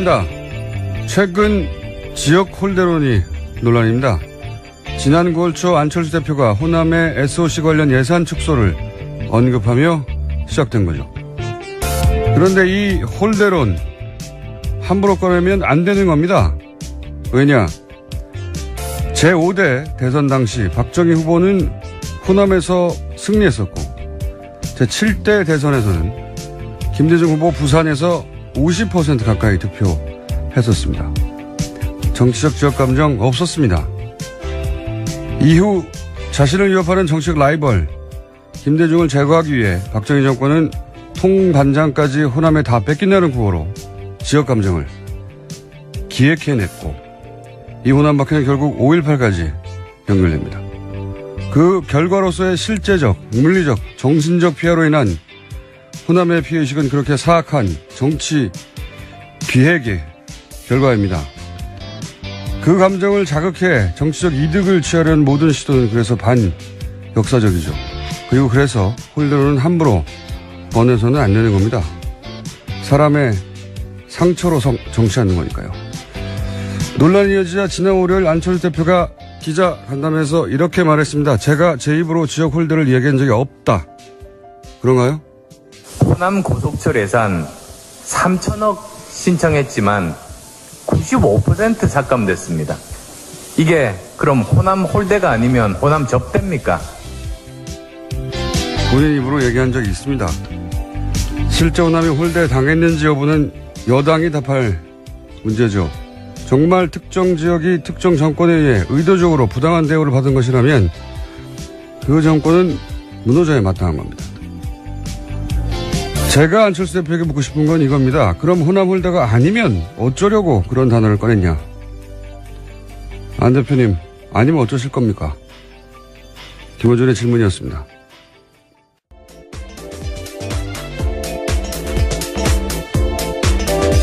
시작합니다. 최근 지역 홀대론이 논란입니다. 지난 9월 초 안철수 대표가 호남의 SOC 관련 예산 축소를 언급하며 시작된 거죠. 그런데 이 홀대론 함부로 꺼내면 안 되는 겁니다. 왜냐? 제5대 대선 당시 박정희 후보는 호남에서 승리했었고 제7대 대선에서는 김대중 후보 부산에서 50% 가까이 득표했었습니다. 정치적 지역 감정 없었습니다. 이후 자신을 위협하는 정치적 라이벌 김대중을 제거하기 위해 박정희 정권은 통반장까지 호남에 다 뺏긴다는 구호로 지역 감정을 기획해냈고 이 호남 박해는 결국 5.18까지 연결됩니다. 그 결과로서의 실제적, 물리적, 정신적 피해로 인한 호남의 피해의식은 그렇게 사악한 정치 기획의 결과입니다. 그 감정을 자극해 정치적 이득을 취하려는 모든 시도는 그래서 반역사적이죠. 그리고 그래서 홀대론은 함부로 꺼내서는 안 되는 겁니다. 사람의 상처로 정치하는 거니까요. 논란이 이어지자 지난 월요일 안철수 대표가 기자 간담회에서 이렇게 말했습니다. 제가 제 입으로 지역 홀대를 이야기한 적이 없다. 그런가요? 호남 고속철 예산 3천억 신청했지만 95% 삭감됐습니다. 이게 그럼 호남 홀대가 아니면 호남 접대입니까? 본인 입으로 얘기한 적이 있습니다. 실제 호남이 홀대에 당했는지 여부는 여당이 답할 문제죠. 정말 특정 지역이 특정 정권에 의해 의도적으로 부당한 대우를 받은 것이라면 그 정권은 무너져야 마땅한 겁니다. 제가 안철수 대표에게 묻고 싶은 건 이겁니다. 그럼 호남 홀대가 아니면 어쩌려고 그런 단어를 꺼냈냐? 안 대표님, 아니면 어쩌실 겁니까? 김어준의 질문이었습니다.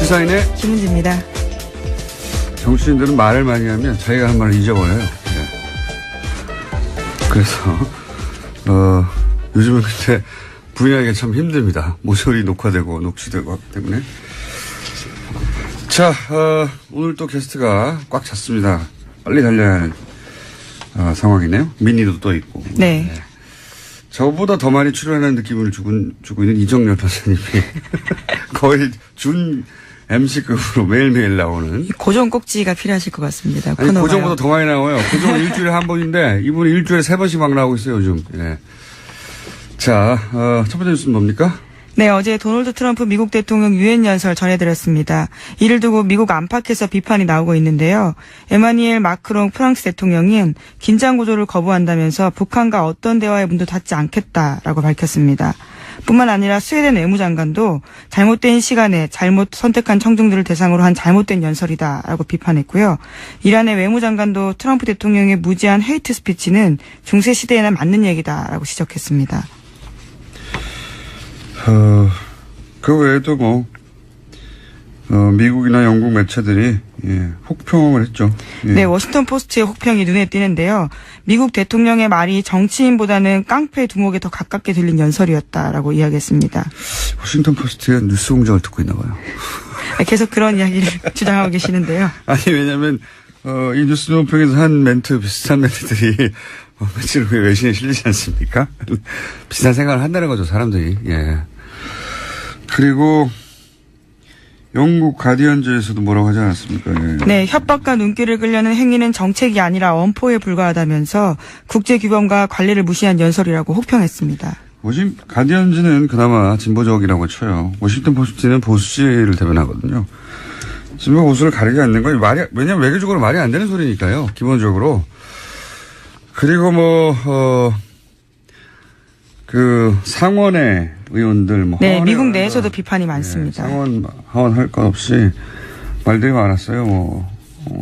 시사인의 김은지입니다. 정치인들은 말을 많이 하면 자기가 한 말을 잊어버려요. 네. 그래서 요즘은 근데 부인하기가 참 힘듭니다. 모서리 녹화되고 녹취되고 하기 때문에. 자, 오늘 또 게스트가 꽉 찼습니다. 빨리 달려야 할 상황이네요. 민니도 또 있고. 네. 네. 저보다 더 많이 출연하는 느낌을 주고 있는 이정열 변호사님이 거의 준 MC급으로 매일매일 나오는. 고정 꼭지가 필요하실 것 같습니다. 아니, 코너가요. 고정보다 더 많이 나와요. 고정은 일주일에 한 번인데 이분이 일주일에 3번씩 막 나오고 있어요, 요즘. 예. 자, 첫 번째 뉴스는 뭡니까? 네, 어제 도널드 트럼프 미국 대통령 유엔 연설 전해드렸습니다. 이를 두고 미국 안팎에서 비판이 나오고 있는데요. 에마니엘 마크롱 프랑스 대통령은 긴장 구조를 거부한다면서 북한과 어떤 대화의 문도 닫지 않겠다라고 밝혔습니다. 뿐만 아니라 스웨덴 외무장관도 잘못된 시간에 잘못 선택한 청중들을 대상으로 한 잘못된 연설이다라고 비판했고요. 이란의 외무장관도 트럼프 대통령의 무지한 헤이트 스피치는 중세 시대에나 맞는 얘기다라고 지적했습니다. 그 외에도 미국이나 영국 매체들이 혹평을 했죠. 예. 네, 워싱턴 포스트의 혹평이 눈에 띄는데요. 미국 대통령의 말이 정치인보다는 깡패 두목에 더 가깝게 들린 연설이었다라고 이야기했습니다. 워싱턴 포스트의 뉴스 공장을 듣고 있나 봐요. 계속 그런 이야기를 주장하고 계시는데요. 아니, 왜냐면 이 뉴스 논평에서 한 멘트, 비슷한 멘트들이 며칠 후에 외신에 실리지 않습니까? 비슷한 생각을 한다는 거죠, 사람들이. 예. 그리고 영국 가디언즈에서도 뭐라고 하지 않았습니까? 예. 네, 협박과 눈길을 끌려는 행위는 정책이 아니라 엄포에 불과하다면서 국제규범과 관리를 무시한 연설이라고 혹평했습니다. 가디언즈는 그나마 진보적이라고 쳐요. 워싱턴 포스트는 보수지를 대변하거든요. 진보 보수를 가리지 않는 건 왜냐면 외교적으로 말이 안 되는 소리니까요, 기본적으로. 그리고 상원의 의원들, 네, 미국 내에서도 비판이 많습니다. 네, 하원 할 것 없이 말들이 많았어요.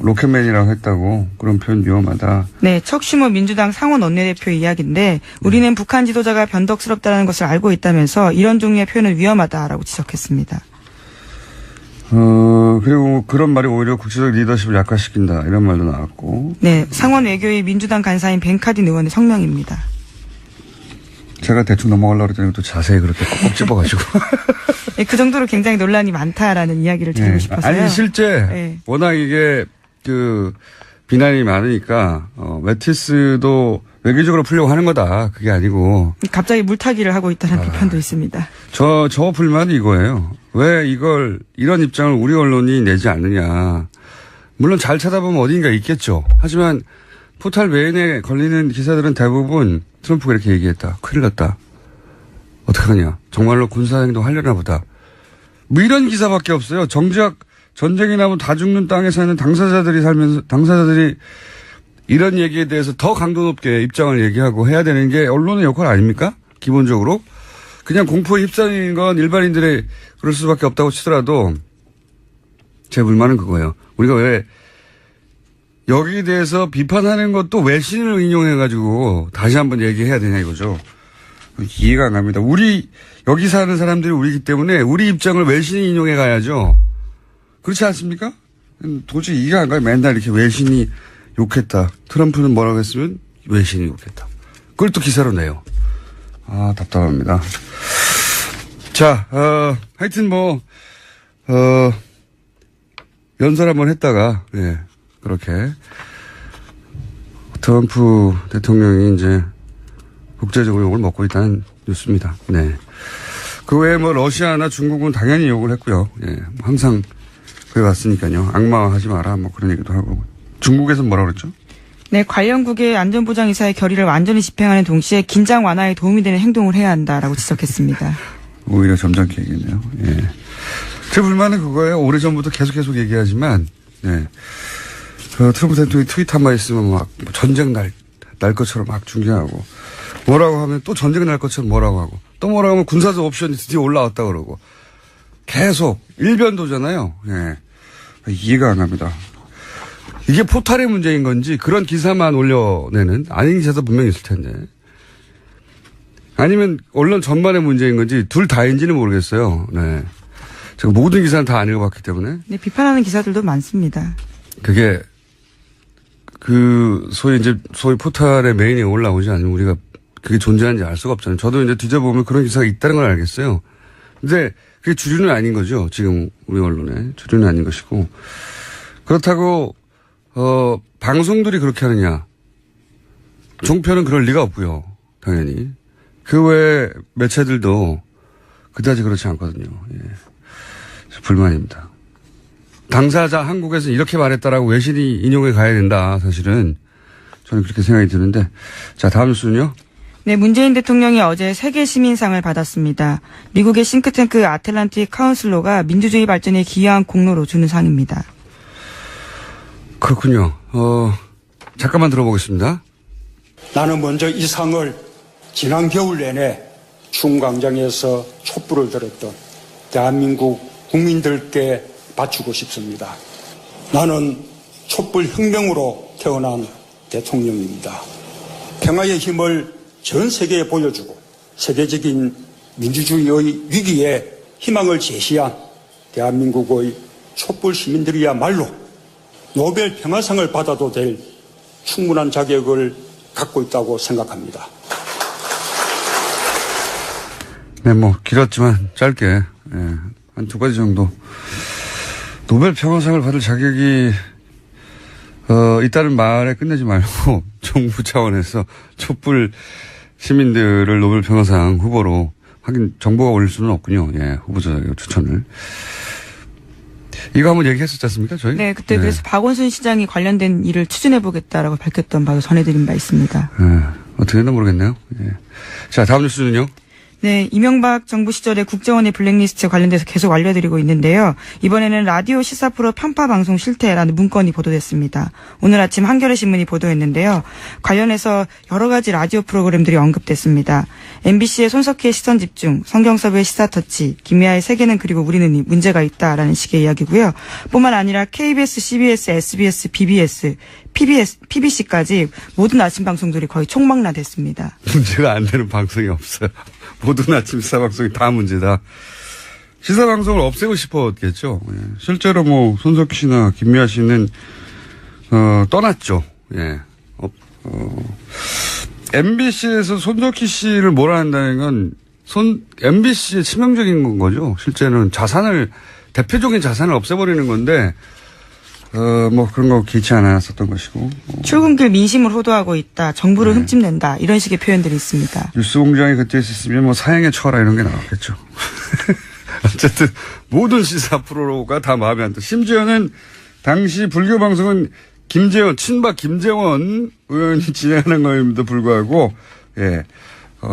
로켓맨이라고 했다고, 그런 표현 위험하다. 네, 척 슈머 민주당 상원 원내대표 이야기인데 우리는 북한 지도자가 변덕스럽다는 것을 알고 있다면서 이런 종류의 표현은 위험하다라고 지적했습니다. 그리고 그런 말이 오히려 국제적 리더십을 약화시킨다, 이런 말도 나왔고. 네, 상원 외교위 민주당 간사인 벤 카딘 의원의 성명입니다. 제가 대충 넘어가려고 그랬더니 또 자세히 그렇게 꼭 집어가지고. 네, 그 정도로 굉장히 논란이 많다라는 이야기를 드리고 네. 싶어서요. 아니, 실제, 네. 워낙 이게, 비난이 많으니까, 메티스도 외교적으로 풀려고 하는 거다. 그게 아니고. 갑자기 물타기를 하고 있다는 비판도 있습니다. 저 불만이 이거예요. 왜 이런 입장을 우리 언론이 내지 않느냐. 물론 잘 찾아보면 어딘가 있겠죠. 하지만 포탈 메인에 걸리는 기사들은 대부분 트럼프가 이렇게 얘기했다. 큰일 났다. 어떡하냐. 정말로 군사행동 하려나 보다. 뭐 이런 기사밖에 없어요. 정작 전쟁이 나면 다 죽는 땅에 사는 당사자들이 이런 얘기에 대해서 더 강도 높게 입장을 얘기하고 해야 되는 게 언론의 역할 아닙니까? 기본적으로. 그냥 공포에 휩싸이는 건 일반인들의 그럴 수밖에 없다고 치더라도 제 불만은 그거예요. 우리가 왜 여기에 대해서 비판하는 것도 외신을 인용해가지고 다시 한번 얘기해야 되냐 이거죠. 이해가 안 갑니다. 여기 사는 사람들이 우리이기 때문에 우리 입장을 외신이 인용해 가야죠. 그렇지 않습니까? 도저히 이해가 안 가요. 맨날 이렇게 외신이 욕했다. 트럼프는 뭐라고 했으면 외신이 욕했다. 그걸 또 기사로 내요. 아, 답답합니다. 자, 하여튼 연설 한번 했다가, 예, 그렇게. 트럼프 대통령이 이제 국제적으로 욕을 먹고 있다는 뉴스입니다. 네. 그 외에 러시아나 중국은 당연히 욕을 했고요. 예, 항상 그래 왔으니까요. 악마화하지 마라, 그런 얘기도 하고. 중국에서는 뭐라고 그랬죠? 네, 관련국의 안전보장이사의 결의를 완전히 집행하는 동시에 긴장 완화에 도움이 되는 행동을 해야 한다라고 지적했습니다. 오히려 점잖게 얘기했네요. 예. 제 불만은 그거예요. 오래전부터 계속 얘기하지만, 네. 트럼프 대통령이 트윗 한마디 있으면 전쟁 날 것처럼 막 중계하고, 뭐라고 하면 또 전쟁 날 것처럼 뭐라고 하고, 또 뭐라고 하면 군사적 옵션이 드디어 올라왔다 그러고, 계속 일변도잖아요. 예. 이해가 안 갑니다. 이게 포탈의 문제인 건지 그런 기사만 올려내는 아닌 기사도 분명히 있을 텐데. 아니면 언론 전반의 문제인 건지 둘 다인지는 모르겠어요. 네. 제가 모든 기사는 다 안 읽어봤기 때문에. 네, 비판하는 기사들도 많습니다. 그게 소위 포탈의 메인에 올라오지 않으면 우리가 그게 존재하는지 알 수가 없잖아요. 저도 이제 뒤져보면 그런 기사가 있다는 걸 알겠어요. 근데 그게 주류는 아닌 거죠. 지금 우리 언론에. 주류는 아닌 것이고. 그렇다고 방송들이 그렇게 하느냐. 종편은 그럴 리가 없고요. 당연히. 그 외 매체들도 그다지 그렇지 않거든요. 예. 불만입니다. 당사자 한국에서 이렇게 말했다라고 외신이 인용해 가야 된다. 사실은 저는 그렇게 생각이 드는데. 자, 다음 뉴스는요. 네, 문재인 대통령이 어제 세계 시민상을 받았습니다. 미국의 싱크탱크 아틀란틱 카운슬로가 민주주의 발전에 기여한 공로로 주는 상입니다. 그렇군요. 잠깐만 들어보겠습니다. 나는 먼저 이 상을 지난 겨울 내내 충광장에서 촛불을 들었던 대한민국 국민들께 바치고 싶습니다. 나는 촛불 혁명으로 태어난 대통령입니다. 평화의 힘을 전 세계에 보여주고 세계적인 민주주의의 위기에 희망을 제시한 대한민국의 촛불 시민들이야말로 노벨 평화상을 받아도 될 충분한 자격을 갖고 있다고 생각합니다. 네, 길었지만 짧게, 예, 한 두 가지 정도. 노벨 평화상을 받을 자격이, 있다는 말에 끝내지 말고, 정부 차원에서 촛불 시민들을 노벨 평화상 후보로, 하긴 정부가 올릴 수는 없군요. 예, 후보자 추천을. 이거 한번 얘기했었지 않습니까, 저희? 네, 그때 그래서 박원순 시장이 관련된 일을 추진해보겠다라고 밝혔던 바도 전해드린 바 있습니다. 예, 어떻게 됐나 모르겠네요. 예. 자, 다음 뉴스는요. 네, 이명박 정부 시절에 국정원의 블랙리스트 관련돼서 계속 알려드리고 있는데요. 이번에는 라디오 시사 프로 편파 방송 실태라는 문건이 보도됐습니다. 오늘 아침 한겨레 신문이 보도했는데요. 관련해서 여러 가지 라디오 프로그램들이 언급됐습니다. MBC의 손석희의 시선집중, 성경섭의 시사터치, 김미아의 세계는 그리고 우리는 문제가 있다라는 식의 이야기고요. 뿐만 아니라 KBS, CBS, SBS, BBS, PBC까지 모든 아침 방송들이 거의 총망라됐습니다. 문제가 안 되는 방송이 없어요. 모든 아침 시사방송이 다 문제다. 시사방송을 없애고 싶었겠죠. 예. 실제로 손석희 씨나 김미아 씨는, 떠났죠. 예. MBC에서 손석희 씨를 몰아낸다는 건 MBC의 치명적인 거죠. 실제는 대표적인 자산을 없애버리는 건데, 뭐 그런 거 개의치 않았었던 것이고. 출근길 민심을 호도하고 있다. 정부를 흠집낸다. 이런 식의 표현들이 있습니다. 뉴스공장이 그때 있었으면 뭐 사형에 처하라 이런 게 나왔겠죠. 어쨌든 모든 시사 프로가 다 마음에 안 들어. 심지어는 당시 불교 방송은 친박 김재원 의원이 진행하는 거임에도 불구하고, 예,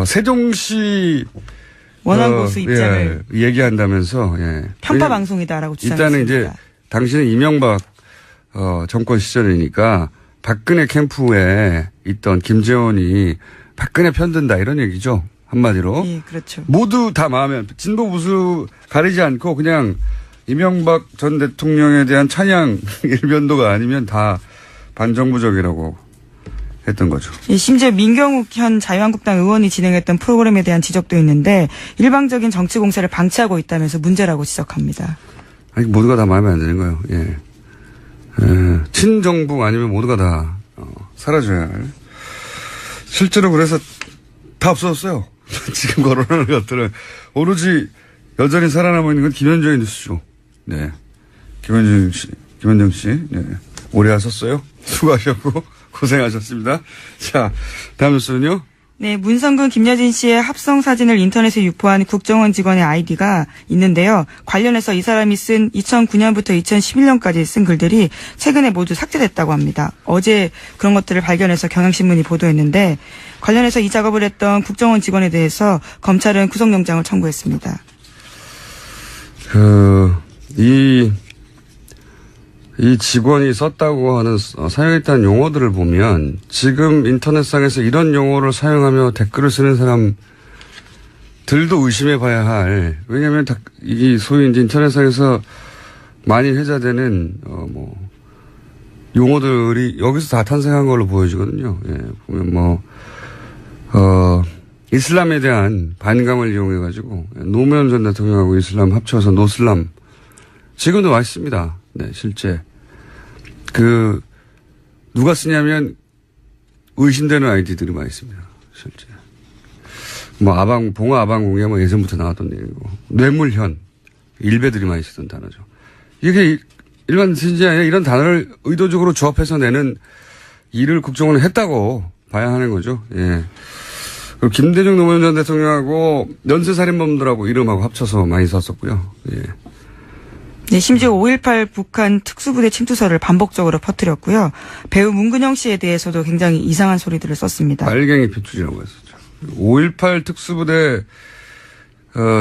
세종시 원안보수 입장을 얘기한다면서, 예. 편파 방송이다라고 주장했습니다. 일단은 이제 당시는 이명박 정권 시절이니까 박근혜 캠프에 있던 김재원이 박근혜 편든다 이런 얘기죠. 한마디로. 예, 그렇죠. 모두 다 마음에 진보 보수 가리지 않고 그냥 이명박 전 대통령에 대한 찬양 일변도가 아니면 다 반정부적이라고 했던 거죠. 예, 심지어 민경욱 현 자유한국당 의원이 진행했던 프로그램에 대한 지적도 있는데 일방적인 정치 공세를 방치하고 있다면서 문제라고 지적합니다. 아니, 모두가 다 마음에 안 드는 거예요. 예. 친정부 아니면 모두가 다 사라져야 할. 실제로 그래서 다 없어졌어요. 지금 거론하는 것들은 오로지 여전히 살아남아 있는 건 김현정의 뉴스죠. 네. 김현정 씨. 네. 오래 하셨어요. 수고하셨고 고생하셨습니다. 자, 다음 뉴스는요. 네, 문성근 김여진 씨의 합성 사진을 인터넷에 유포한 국정원 직원의 아이디가 있는데요. 관련해서 이 사람이 쓴 2009년부터 2011년까지 쓴 글들이 최근에 모두 삭제됐다고 합니다. 어제 그런 것들을 발견해서 경향신문이 보도했는데 관련해서 이 작업을 했던 국정원 직원에 대해서 검찰은 구속영장을 청구했습니다. 이 직원이 썼다고 하는 사용했다는 용어들을 보면 지금 인터넷상에서 이런 용어를 사용하며 댓글을 쓰는 사람들도 의심해 봐야 할. 왜냐하면 이 소위 이제 인터넷상에서 많이 회자되는 용어들이 여기서 다 탄생한 걸로 보여지거든요. 예, 보면 이슬람에 대한 반감을 이용해 가지고 노무현 전 대통령하고 이슬람 합쳐서 노슬람 지금도 맛있습니다. 네, 실제. 누가 쓰냐면 의심되는 아이디들이 많이 있습니다. 실제. 봉화 아방공예 예전부터 나왔던 얘기고. 뇌물현. 일베들이 많이 쓰던 단어죠. 이게 일반 신지 아니라 이런 단어를 의도적으로 조합해서 내는 일을 국정원은 했다고 봐야 하는 거죠. 예. 그리고 김대중 노무현 전 대통령하고 연쇄살인범들하고 이름하고 합쳐서 많이 썼었고요. 예. 네, 심지어 5.18 북한 특수부대 침투설을 반복적으로 퍼뜨렸고요. 배우 문근영 씨에 대해서도 굉장히 이상한 소리들을 썼습니다. 빨갱이 피투지라고 했었죠. 5.18 특수부대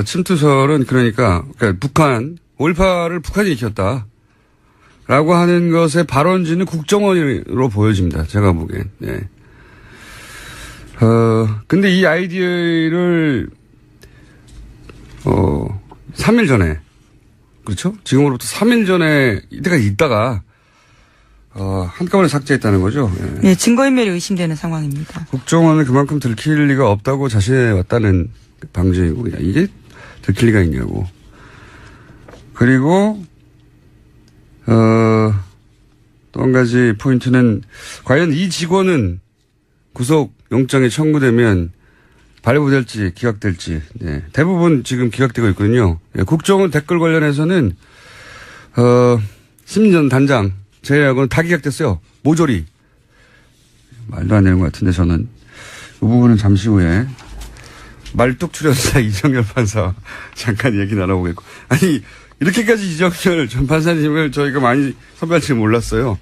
침투설은 그러니까 5.18을 북한이 일으켰다. 라고 하는 것의 발원지는 국정원으로 보여집니다. 제가 보기엔. 네. 근데 이 아이디어를 3일 전에 그렇죠? 지금으로부터 3일 전에 이때까지 있다가 한꺼번에 삭제했다는 거죠. 예. 네, 증거인멸이 의심되는 상황입니다. 국정원은 그만큼 들킬 리가 없다고 자신해 왔다는 방증이고 이게 들킬 리가 있냐고. 그리고 또 한 가지 포인트는 과연 이 직원은 구속 영장이 청구되면 발부될지 기각될지. 네. 대부분 지금 기각되고 있거든요. 네. 국정원 댓글 관련해서는 심리전 단장 제외하고는 다 기각됐어요. 모조리. 말도 안 되는 것 같은데 저는 이 부분은 잠시 후에 말뚝 출연사 이정열 판사 잠깐 얘기 나눠보겠고. 아니 이렇게까지 이정열 전 판사님을 저희가 많이 섭외할 줄 몰랐어요.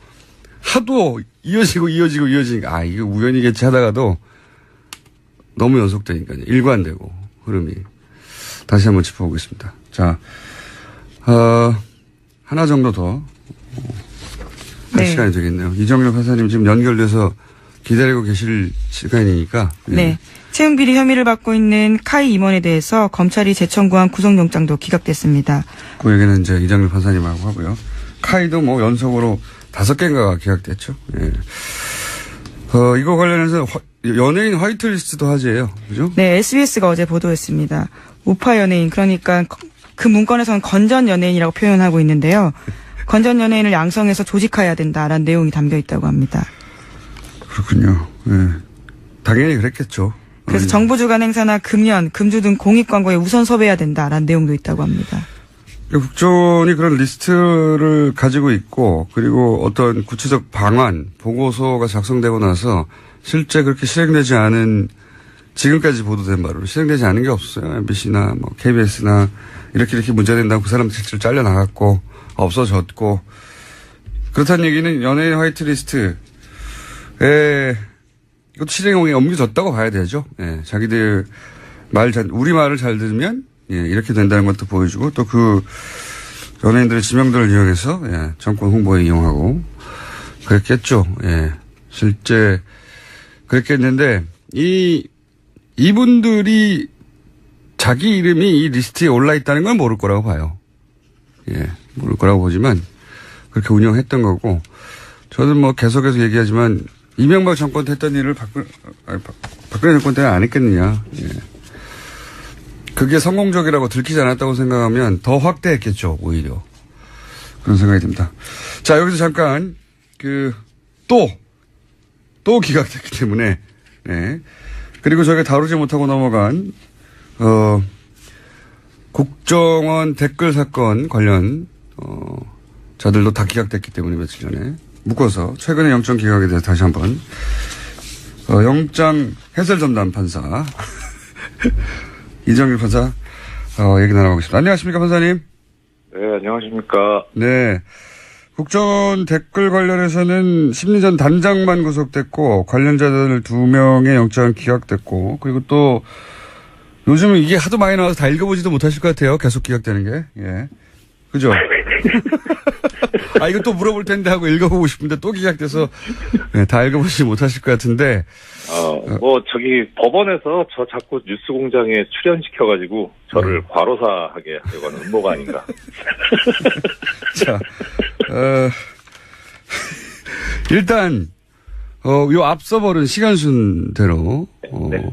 하도 이어지니까 이거 우연이겠지 하다가도 너무 연속되니까요. 일관되고 흐름이. 다시 한번 짚어보겠습니다. 자, 하나 정도 더 할 시간이 되겠네요. 이정열 판사님 지금 연결돼서 기다리고 계실 시간이니까. 네. 채용비리 혐의를 받고 있는 카이 임원에 대해서 검찰이 재청구한 구속영장도 기각됐습니다. 그 얘기는 이제 이정열 판사님하고 하고요. 카이도 연속으로 5개인가가 기각됐죠. 예. 이거 관련해서 연예인 화이트리스트도 화제예요. 그죠? 네, SBS가 어제 보도했습니다. 우파 연예인, 그러니까 그 문건에서는 건전 연예인이라고 표현하고 있는데요. 건전 연예인을 양성해서 조직화해야 된다라는 내용이 담겨 있다고 합니다. 그렇군요. 예. 당연히 그랬겠죠. 그래서 정부 주관 행사나 금연, 금주 등 공익 광고에 우선 섭외해야 된다라는 내용도 있다고 합니다. 국정원이 그런 리스트를 가지고 있고 그리고 어떤 구체적 방안, 보고서가 작성되고 나서 실제 그렇게 실행되지 않은 지금까지 보도된 바로 실행되지 않은 게 없어요. MBC나 뭐 KBS나 이렇게 문제가 된다고 그 사람들 실제로 잘려나갔고 없어졌고 그렇다는 얘기는 연예인 화이트리스트에 이것도 실행에 옮겨졌다고 봐야 되죠. 예, 자기들 우리 말을 잘 들으면 예, 이렇게 된다는 것도 보여주고 또 그 연예인들의 지명도를 이용해서 예, 정권 홍보에 이용하고 그랬겠죠. 예, 실제 그랬겠는데 이분들이 자기 이름이 이 리스트에 올라 있다는 건 모를 거라고 봐요. 예, 모를 거라고 보지만 그렇게 운영했던 거고 저는 뭐 계속해서 얘기하지만 이명박 정권 때 했던 일을 박근혜 정권 때는 안 했겠느냐. 예. 그게 성공적이라고 들키지 않았다고 생각하면 더 확대했겠죠, 오히려. 그런 생각이 듭니다. 자, 여기서 잠깐, 또 기각됐기 때문에, 네. 그리고 저희가 다루지 못하고 넘어간, 국정원 댓글 사건 관련, 자들도 다 기각됐기 때문에 며칠 전에 묶어서 최근의 영장 기각에 대해서 다시 한번, 영장 해설 전담 판사. 이정일 판사, 얘기 나눠보겠습니다. 안녕하십니까, 판사님? 네, 안녕하십니까. 네. 국정원 댓글 관련해서는 심리전 단장만 구속됐고, 관련자들 2명의 영장은 기각됐고, 그리고 또, 요즘은 이게 하도 많이 나와서 다 읽어보지도 못하실 것 같아요. 계속 기각되는 게. 예. 그죠? 이거 또 물어볼 텐데 하고 읽어보고 싶은데 또 기각돼서, 네, 다 읽어보지 못하실 것 같은데, 법원에서 저 자꾸 뉴스 공장에 출연시켜가지고 저를 과로사하게 하려고 하는 음모가 아닌가. 자, 일단, 요 앞서 벌은 시간순대로, 네.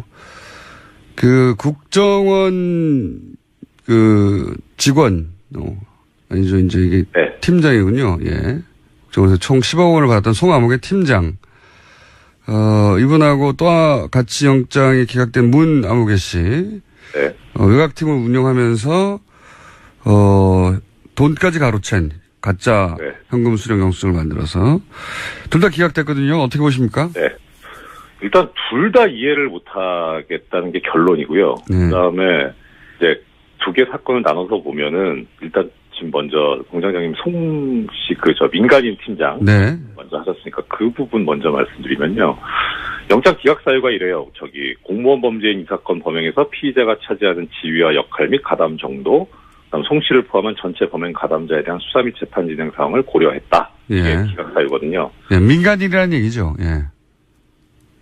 그 국정원 직원, 아니죠, 이제 이게 네. 팀장이군요. 예. 국정원에서 총 10억 원을 받았던 송암흑의 팀장. 이분하고 또 같이 영장이 기각된 문아무개 씨. 네. 외곽팀을 운영하면서, 돈까지 가로챈 가짜 네. 현금 수령 영수증을 만들어서. 둘 다 기각됐거든요. 어떻게 보십니까? 네. 일단 둘 다 이해를 못하겠다는 게 결론이고요. 네. 그다음에 이제 두 개 사건을 나눠서 보면은 일단 지금 먼저 공장장님 송 씨 민간인 팀장 네. 먼저 하셨으니까 그 부분 먼저 말씀드리면요. 영장 기각 사유가 이래요. 공무원 범죄인 이 사건 범행에서 피의자가 차지하는 지위와 역할 및 가담 정도, 그다음 송 씨를 포함한 전체 범행 가담자에 대한 수사 및 재판 진행 상황을 고려했다. 이게 예. 기각 사유거든요. 예, 민간인이라는 얘기죠. 예.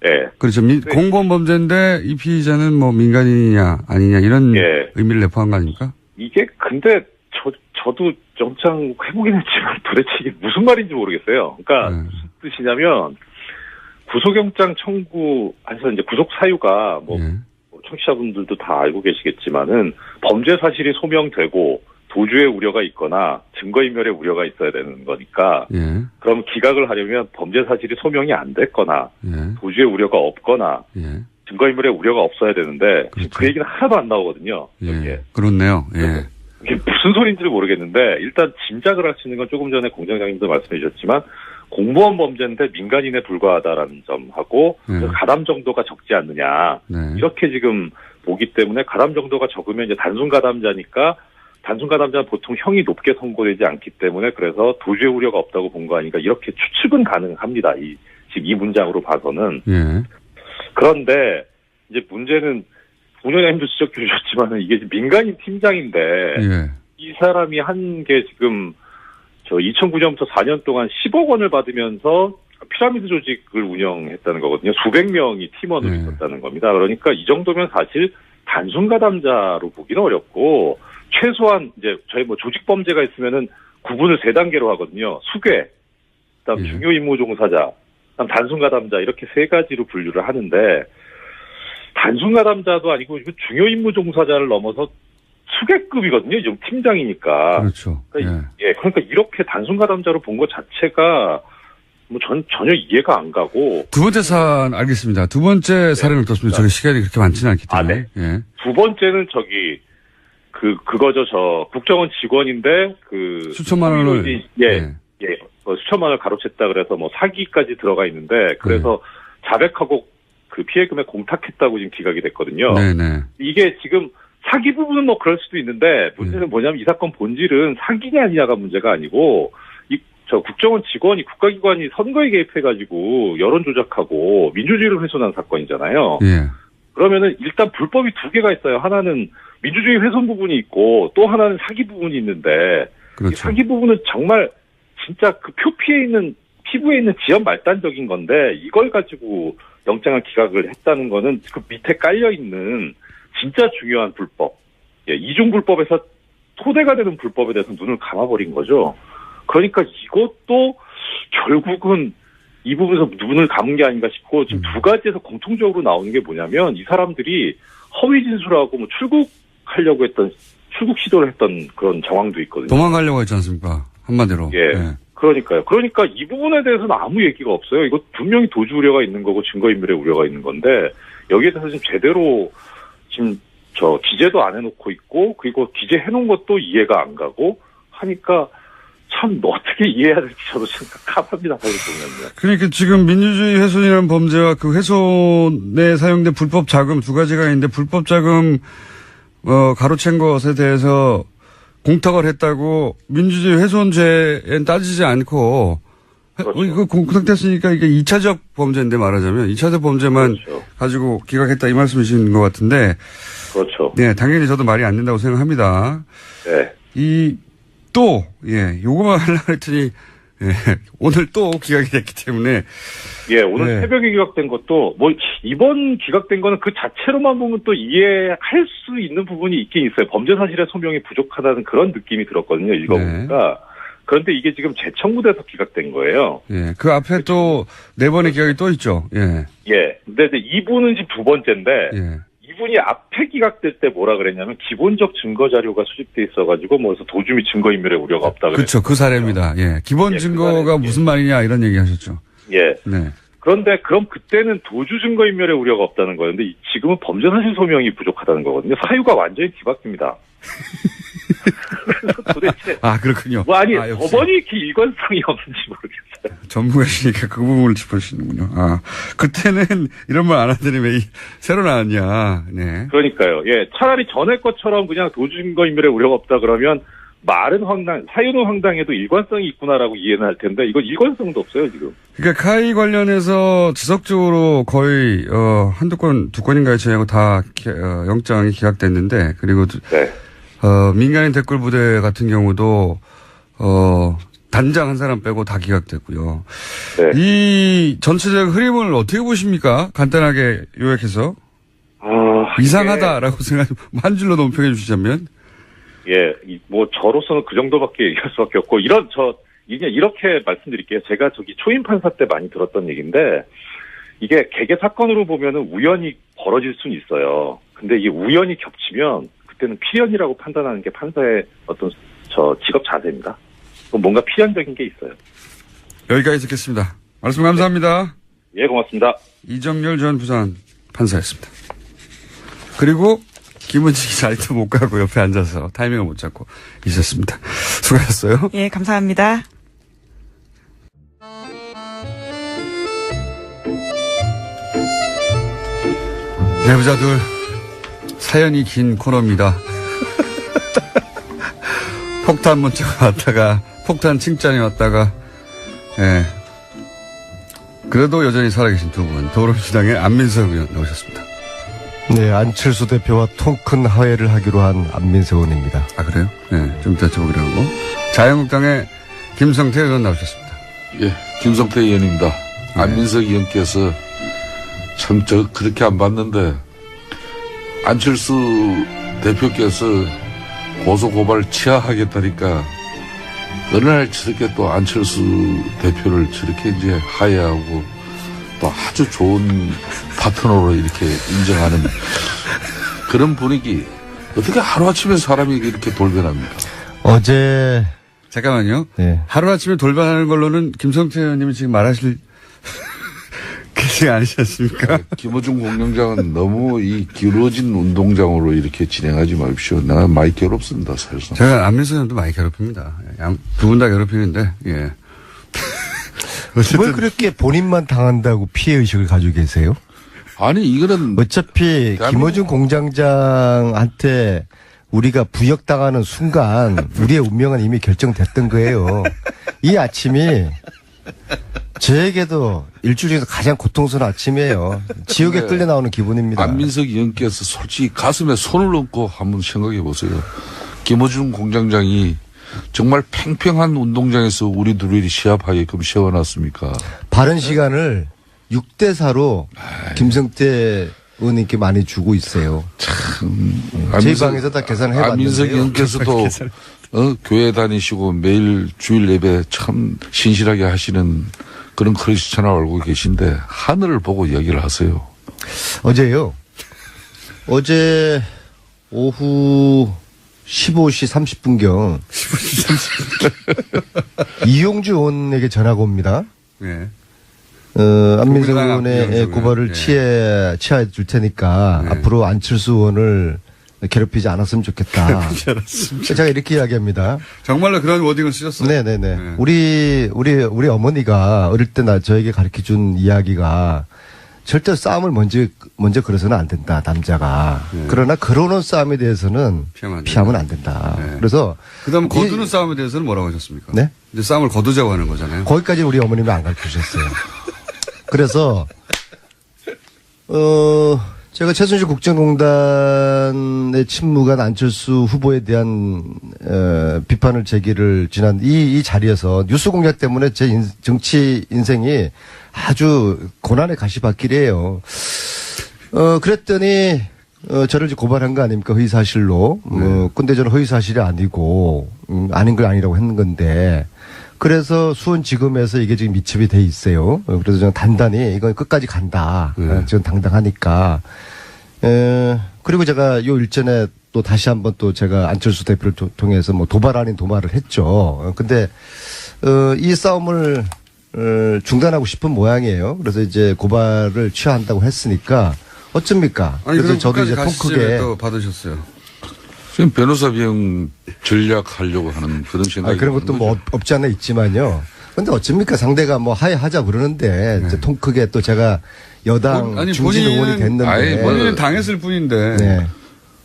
예. 그렇죠. 공무원 범죄인데 이 피의자는 뭐 민간인이냐 아니냐 이런 예. 의미를 내포한 거 아닙니까? 이게 근데 저도 영장 해보긴 했지만 도대체 이게 무슨 말인지 모르겠어요. 그러니까 무슨 뜻이냐면 구속영장 청구해서 이제 구속 사유가 청취자분들도 다 알고 계시겠지만은 범죄 사실이 소명되고 도주의 우려가 있거나 증거인멸의 우려가 있어야 되는 거니까 예. 그럼 기각을 하려면 범죄 사실이 소명이 안 됐거나 예. 도주의 우려가 없거나 예. 증거인멸의 우려가 없어야 되는데 그렇죠. 그 얘기는 하나도 안 나오거든요. 예. 여기에. 그렇네요. 예. 이게 무슨 소리인지를 모르겠는데 일단 짐작을 할 수 있는 건 조금 전에 공장장님도 말씀해 주셨지만 공무원 범죄인데 민간인에 불과하다라는 점하고 가담 정도가 적지 않느냐 네. 이렇게 지금 보기 때문에 가담 정도가 적으면 이제 단순 가담자니까 단순 가담자는 보통 형이 높게 선고되지 않기 때문에 그래서 도주의 우려가 없다고 본 거 아닌가 이렇게 추측은 가능합니다. 지금 이 문장으로 봐서는. 예. 그런데 이제 문제는 공장장님도 지적해 주셨지만은 이게 민간인 팀장인데 예. 이 사람이 한 게 지금 2009년부터 4년 동안 10억 원을 받으면서 피라미드 조직을 운영했다는 거거든요. 수백 명이 팀원으로 있었다는 겁니다. 그러니까 이 정도면 사실 단순 가담자로 보기는 어렵고 최소한 이제 저희 조직 범죄가 있으면은 구분을 3단계로 하거든요. 수괴, 그다음 중요 임무 종사자, 그다음 단순 가담자 이렇게 3가지로 분류를 하는데 단순 가담자도 아니고 중요 임무 종사자를 넘어서 수괴급이거든요. 좀 팀장이니까. 그렇죠. 그러니까, 그러니까 이렇게 단순 가담자로 본 것 자체가 전혀 이해가 안 가고. 두 번째 사안 알겠습니다. 두 번째 사례는 어떻습니까? 저희 시간이 그렇게 많지는 않기 때문에. 네. 예. 두 번째는 그거죠. 국정원 직원인데, 수천만 원을. 수천만 원을 가로챘다 그래서 사기까지 들어가 있는데, 그래서 자백하고 그 피해 금액 공탁했다고 지금 기각이 됐거든요. 네네. 이게 지금 사기 부분은 그럴 수도 있는데, 문제는 뭐냐면 이 사건 본질은 사기냐 아니냐가 문제가 아니고, 국정원 직원이 국가기관이 선거에 개입해가지고 여론 조작하고 민주주의를 훼손한 사건이잖아요. 예. 그러면은 일단 불법이 두 개가 있어요. 하나는 민주주의 훼손 부분이 있고 또 하나는 사기 부분이 있는데 그렇죠. 이 사기 부분은 정말 진짜 그 표피에 있는 피부에 있는 지연 말단적인 건데 이걸 가지고 영장을 기각을 했다는 거는 그 밑에 깔려 있는 진짜 중요한 불법, 이중 불법에서 토대가 되는 불법에 대해서 눈을 감아버린 거죠. 그러니까 이것도 결국은 이 부분에서 눈을 감은 게 아닌가 싶고 지금 두 가지에서 공통적으로 나오는 게 뭐냐면 이 사람들이 허위 진술하고 출국하려고 했던 출국 시도를 했던 그런 정황도 있거든요. 도망가려고 했지 않습니까? 한마디로. 예. 그러니까요. 그러니까 이 부분에 대해서는 아무 얘기가 없어요. 이거 분명히 도주 우려가 있는 거고 증거인멸의 우려가 있는 건데 여기에 대해서 지금 제대로 지금 기재도 안 해놓고 있고 그리고 기재해놓은 것도 이해가 안 가고 하니까 참 어떻게 이해해야 될지 저도 생각합니다. 보면요. 그러니까 지금 민주주의 훼손이라는 범죄와 그 훼손에 사용된 불법 자금 두 가지가 있는데 불법 자금 가로챈 것에 대해서 공탁을 했다고 민주주의 훼손죄엔 따지지 않고 그렇죠. 이거 공탁됐으니까 이게 2차적 범죄인데 말하자면 2차적 범죄만 그렇죠. 가지고 기각했다 이 말씀이신 것 같은데 그렇죠. 네, 당연히 저도 말이 안 된다고 생각합니다. 네. 요거만 하려고 했더니, 오늘 또 기각이 됐기 때문에. 오늘 네. 새벽에 기각된 것도, 이번 기각된 거는 그 자체로만 보면 또 이해할 수 있는 부분이 있긴 있어요. 범죄 사실의 소명이 부족하다는 그런 느낌이 들었거든요, 읽어보니까. 그런데 이게 지금 재청구돼서 기각된 거예요. 그 앞에 또 4번의 기각이 또 있죠. 근데 이제 이분은 지금 두 번째인데, 이분이 앞에 기각될 때 뭐라 그랬냐면 기본적 증거 자료가 수집돼 있어가지고 그래서 도주 및 증거인멸의 우려가 없다. 그렇죠. 그 사례입니다. 기본 증거가 무슨 말이냐 이런 얘기 하셨죠. 네. 그런데 그럼 그때는 도주 증거인멸의 우려가 없다는 거였는데 지금은 범죄 사실 소명이 부족하다는 거거든요. 사유가 완전히 뒤바뀝니다. 도대체. 그렇군요. 법원이 이렇게 일관성이 없는지 모르겠어요. 전문가시니까 그 부분을 짚어주시는군요. 그때는 이런 말 안 하더니 왜 새로 나왔냐. 네. 그러니까요. 차라리 전에 것처럼 그냥 도주 증거인멸의 우려가 없다 그러면 말은 사유는 황당해도 일관성이 있구나라고 이해는 할 텐데 이건 일관성도 없어요, 지금. 그러니까 카이 관련해서 지속적으로 거의 두 건인가요? 저희하고 다 영장이 기각됐는데 그리고 민간인 댓글 부대 같은 경우도 단장 한 사람 빼고 다 기각됐고요. 이 전체적 흐름을 어떻게 보십니까? 간단하게 요약해서. 이상하다라고 생각하면 한 줄로 논평해 주시자면. 저로서는 그 정도밖에 얘기할 수밖에 없고, 이렇게 말씀드릴게요. 제가 초임 판사 때 많이 들었던 얘기인데, 이게 개개 사건으로 보면은 우연히 벌어질 수는 있어요. 근데 이게 우연히 겹치면, 그때는 필연이라고 판단하는 게 판사의 어떤, 직업 자세입니다. 뭔가 필연적인 게 있어요. 여기까지 듣겠습니다. 말씀 감사합니다. 고맙습니다. 이정열 전 부산 판사였습니다. 그리고, 김은지 기자 자리도 못 가고 옆에 앉아서 타이밍을 못 잡고 있었습니다. 수고하셨어요. 감사합니다. 내부자들 사연이 긴 코너입니다. 폭탄 문자가 왔다가 폭탄 칭찬이 왔다가 그래도 여전히 살아계신 두 분 더불어민주당의 안민석 의원 나오셨습니다. 네, 안철수 대표와 통큰 화해를 하기로 한 안민석 의원입니다. 그래요? 좀 이따 여쭤보기로 하고. 자유한국당의 김성태 의원 나오셨습니다. 김성태 의원입니다. 안민석 의원께서 참 그렇게 안 봤는데 안철수 대표께서 고소고발 취하하겠다니까 어느 날 저렇게 또 안철수 대표를 저렇게 이제 하해하고 또 아주 좋은 파트너로 이렇게 인정하는 그런 분위기 어떻게 하루아침에 사람이 이렇게 돌변합니까? 어제 잠깐만요. 네. 하루아침에 돌변하는 걸로는 김성태 의원님이 지금 말하실 계시가 아니지 않습니까? 김어준 공장장은 너무 이 기울어진 운동장으로 이렇게 진행하지 마십시오. 나 많이 괴롭습니다, 사실상. 제가 안민석 의원도 많이 괴롭힙니다. 두 분 다 괴롭히는데, 예. 왜 그렇게 본인만 당한다고 피해의식을 가지고 계세요? 아니, 이거는 어차피 김어준 공장장한테 우리가 부역당하는 순간 우리의 운명은 이미 결정됐던 거예요. 이 아침이 저에게도 일주일 중에서 가장 고통스러운 아침이에요. 지옥에 끌려 나오는 기분입니다. 안민석 의원께서 솔직히 가슴에 손을 얹고 한번 생각해 보세요. 김어준 공장장이 정말 팽팽한 운동장에서 우리 둘이 시합하게끔 세워놨습니까? 바른 시간을 6대4로 김성태 의원님께 많이 주고 있어요. 제 방에서 다 계산을 해봤는데요. 안민석 의원께서도 교회 다니시고 매일 주일 예배 참 신실하게 하시는 그런 크리스천을 알고 계신데 하늘을 보고 이야기를 하세요. 어제요. 어제 오후 15시 30분경 이용주 의원에게 전화가 옵니다. 예. 안민석 국민의당 의원의 이용주 고발을 의원. 취하해 줄 테니까 네. 앞으로 안철수 의원을 괴롭히지 않았으면 좋겠다. 제가 이렇게 이야기합니다. 정말로 그런 워딩을 쓰셨어요? 네네네. 네. 우리 어머니가 어릴 때 저에게 가르쳐 준 이야기가 절대 싸움을 먼저 걸어서는 안 된다, 남자가. 네. 그러나 걸어놓은 싸움에 대해서는 피하면 안 피하면 안 된다. 네. 그래서. 그 다음 거두는 싸움에 대해서는 뭐라고 하셨습니까? 네? 이제 싸움을 거두자고 하는 거잖아요. 거기까지 우리 어머님이 안 가르쳐 주셨어요. 그래서, 제가 최순실 국정농단의 침묵한 안철수 후보에 대한 비판을 제기를 지난 이 자리에서 뉴스 공작 때문에 제 정치 인생이 아주 고난의 가시밭길이에요. 그랬더니 저를 이제 고발한 거 아닙니까? 허위사실로. 근데 저는 허위사실이 아니고 아닌 걸 아니라고 했는 건데 그래서 수원지검에서 이게 지금 미첩이 돼 있어요. 그래서 저는 단단히 이건 끝까지 간다. 지금 당당하니까. 그리고 제가 요 일전에 또 다시 한번 또 제가 안철수 대표를 통해서 뭐 도발 아닌 도발을 했죠. 근데 이 싸움을 중단하고 싶은 모양이에요. 그래서 이제 고발을 취하한다고 했으니까 어쩝니까? 아니, 그래서 그럼 저도 이제 끝까지 통 가시지를 크게 또 받으셨어요. 지금 변호사 비용 전략하려고 하는 그런 생각이 그런 것도 뭐 없지 않아 있지만요. 근데 어쩝니까? 상대가 뭐 하야하자 그러는데 이제 통 크게 또 제가 여당 아니, 중진 의원이 됐는데 아니, 본인은 당했을 뿐인데. 네.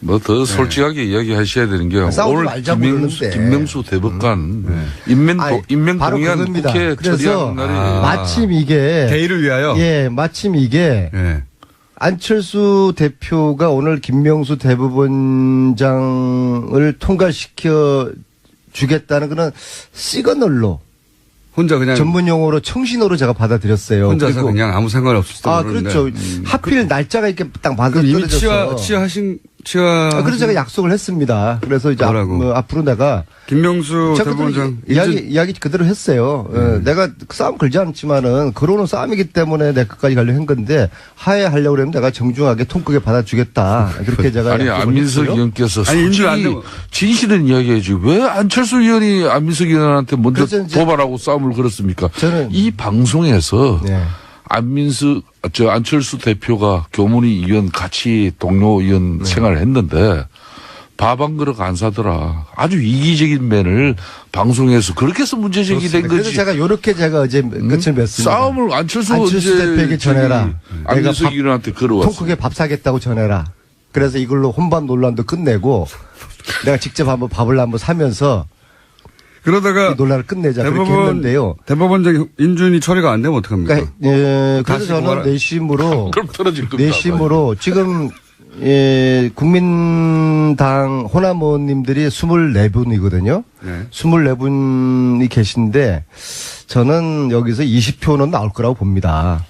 뭐 더 솔직하게 이야기하셔야 되는 게 싸우지 오늘 말자고 김명수 대법관 아니, 임명 바로 동의안 그겁니다. 국회 그래서 처리한 날이 마침 이게 대의를 위하여. 예, 마침 이게 예. 안철수 대표가 오늘 김명수 대법원장을 통과시켜 주겠다는 그런 시그널로 혼자 그냥. 전문 용어로 청신호로 제가 받아들였어요. 혼자서 그리고 그냥 아무 상관 없을 때. 그렇죠. 하필 날짜가 이렇게 딱 맞아 그럼 이미 떨어져서. 그래서 제가 약속을 했습니다. 그래서 이제 뭐라고? 앞으로 내가 김명수 제가 대법원장 이야기 그대로 했어요. 내가 싸움 걸지 않지만은 그러는 싸움이기 때문에 내 끝까지 가려고 한 건데 하해하려고 그러면 내가 정중하게 통 크게 받아주겠다. 그렇게 제가 아니 약속을 안민석 했고요. 의원께서 아니, 인줄 안 솔직히 되고. 진실은 이야기해야지 왜 안철수 의원이 안민석 의원한테 먼저 그래서 이제 도발하고 싸움을 걸었습니까? 저는 이 방송에서 네. 안철수 대표가 교문위 의원 같이 동료 의원 네. 생활을 했는데 밥 한 그릇 안 사더라. 아주 이기적인 면을 방송에서 그렇게 해서 문제 제기된 그래서 거지. 제가 어제 끝을 맺습니다. 싸움을 안철수 대표에게 전해라. 안민석 내가 의원한테 통 걸어왔어. 크게 밥 사겠다고 전해라. 그래서 이걸로 혼밥 논란도 끝내고 내가 직접 한번 밥을 한번 사면서 그러다가 이 논란을 끝내자 그렇게 했는데요. 대법원장 인준이 처리가 안 되면 어떡합니까? 그러니까 그래서 다시 저는 고발하- 내심으로 그럼 떨어질 겁니다. 내심으로 지금 국민당 호남 의원님들이 24분이거든요. 네. 24분이 계신데 저는 여기서 20표는 나올 거라고 봅니다.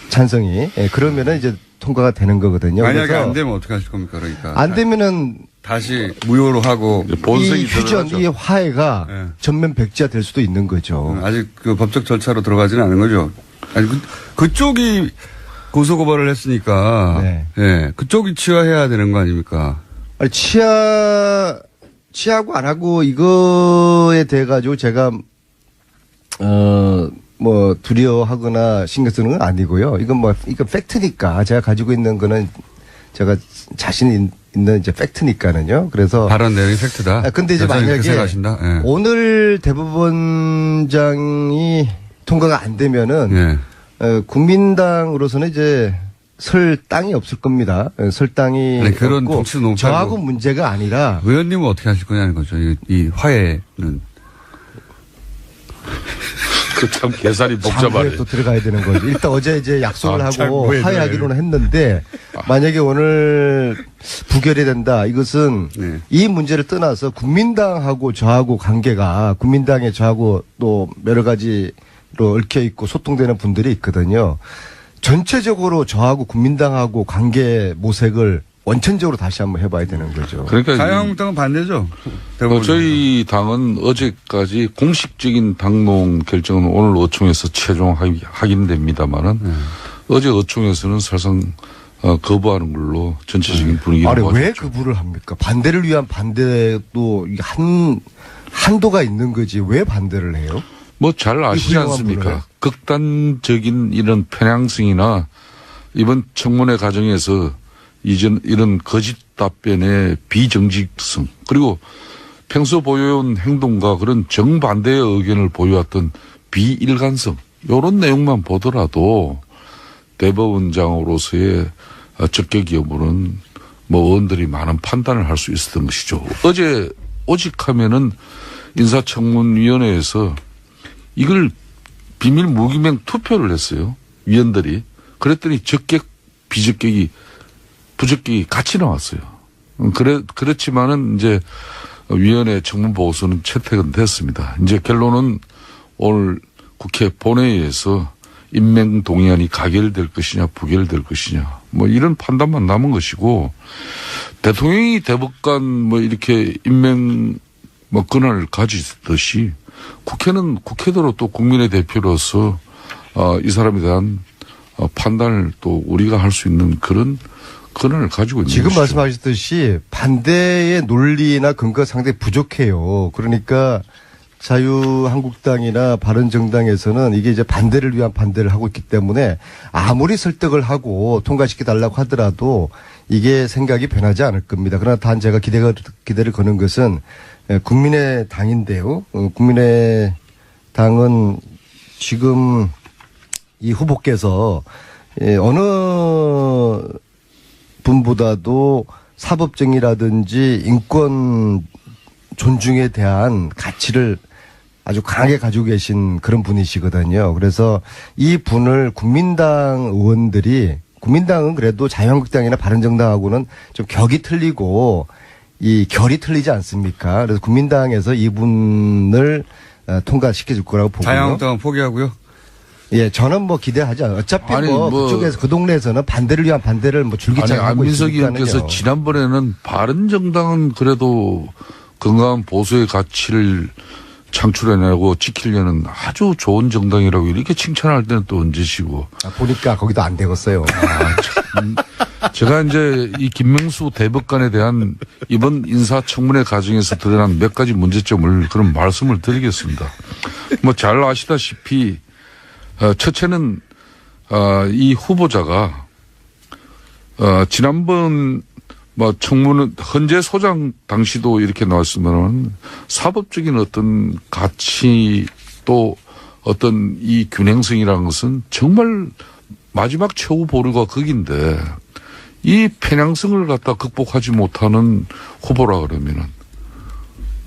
찬성이. 그러면은 이제 통과가 되는 거거든요. 만약에 그래서 안 되면 어떻게 하실 겁니까? 그러니까. 안 되면은 다시 무효로 하고. 본색이 이 휴전, 드러나죠. 이 화해가 네. 전면 백지화 될 수도 있는 거죠. 아직 그 법적 절차로 들어가지는 않은 거죠. 아니, 그쪽이 고소고발을 했으니까. 네. 예. 그쪽이 취하해야 되는 거 아닙니까? 아니, 치아 취하고 안 하고 이거에 대해 가지고 제가 뭐 두려워하거나 신경 쓰는 건 아니고요. 이건 팩트니까 제가 가지고 있는 거는 제가 자신 있는 이제 팩트니까는요. 그래서 발언 내용이 팩트다. 근데 이제 여전히 그렇게 만약에 생각하신다? 예. 오늘 대법원장이 통과가 안 되면은 예. 국민당으로서는 이제 설 땅이 없을 겁니다. 설 땅이 아니, 그런 없고 정치도 너무 저하고 짧고. 문제가 아니라 의원님은 어떻게 하실 거냐는 거죠. 이 화해는. 그 참 계산이 장부에 복잡하네. 또 들어가야 되는 거죠. 일단 어제 이제 약속을 하고 장부에 화해하기로는 했는데 만약에 오늘 부결이 된다. 이것은 네. 이 문제를 떠나서 국민당하고 저하고 관계가 국민당에 저하고 또 여러 가지로 얽혀 있고 소통되는 분들이 있거든요. 전체적으로 저하고 국민당하고 관계 모색을 원천적으로 다시 한번 해봐야 되는 거죠. 그러니까 자유한국당은 반대죠. 저희 당은 어제까지 공식적인 당론 결정은 오늘 의총에서 최종 확인됩니다만은 어제 의총에서는 사실상 거부하는 걸로 전체적인 분위기를 아니, 왜 모았죠. 거부를 합니까? 반대를 위한 반대도 이게 한도가 있는 거지. 왜 반대를 해요? 뭐 잘 아시지 훌륭한 않습니까? 분을. 극단적인 이런 편향성이나 이번 청문회 과정에서 이런 거짓 답변의 비정직성 그리고 평소 보여온 행동과 그런 정반대의 의견을 보여왔던 비일관성 이런 내용만 보더라도 대법원장으로서의 적격 여부는 뭐 의원들이 많은 판단을 할 수 있었던 것이죠. 어제 오직하면은 인사청문위원회에서 이걸 비밀 무기명 투표를 했어요. 위원들이. 그랬더니 적격, 비적격이, 부적격이 같이 나왔어요. 그렇지만은 이제 위원회 청문보고서는 채택은 됐습니다. 이제 결론은 오늘 국회 본회의에서 임명 동의안이 가결될 것이냐 부결될 것이냐 뭐 이런 판단만 남은 것이고 대통령이 대법관 뭐 이렇게 임명 뭐 권한을 가지듯이 국회는 국회대로 또 국민의 대표로서 이 사람에 대한 판단을 또 우리가 할 수 있는 그런 권한을 가지고 있는 지금 것이죠. 말씀하셨듯이 반대의 논리나 근거가 상당히 부족해요. 그러니까 자유한국당이나 바른정당에서는 이게 이제 반대를 위한 반대를 하고 있기 때문에 아무리 설득을 하고 통과시켜달라고 하더라도 이게 생각이 변하지 않을 겁니다. 그러나 단 제가 기대를 거는 것은 국민의당인데요. 국민의당은 지금 이 후보께서 어느 분보다도 사법정의라든지 인권 존중에 대한 가치를 아주 강하게 가지고 계신 그런 분이시거든요. 그래서 이 분을 국민당 의원들이 국민당은 그래도 자유한국당이나 바른정당하고는 좀 격이 틀리고 이 결이 틀리지 않습니까? 그래서 국민당에서 이분을 통과시켜 줄 거라고 보고요. 자유한국당은 포기하고요. 예, 저는 뭐 기대하지 않아요. 어차피 아니, 뭐 그쪽에서 그 동네에서는 반대를 위한 반대를 뭐 줄기차게 하고 안민석 의원께서 있으니까요. 지난번에는 바른정당은 그래도 건강한 보수의 가치를 창출해내고 지키려는 아주 좋은 정당이라고 이렇게 칭찬할 때는 또 언제시고. 보니까 거기도 안 되겠어요. 제가 이제 이 김명수 대법관에 대한 이번 인사청문회 과정에서 드러난 몇 가지 문제점을 그런 말씀을 드리겠습니다. 뭐 잘 아시다시피 첫째는 이 후보자가 지난번 뭐 청문회 헌재 소장 당시도 이렇게 나왔으면은 사법적인 어떤 가치 또 어떤 이 균형성이라는 것은 정말 마지막 최후 보루가 거긴데 이 편향성을 갖다 극복하지 못하는 후보라 그러면은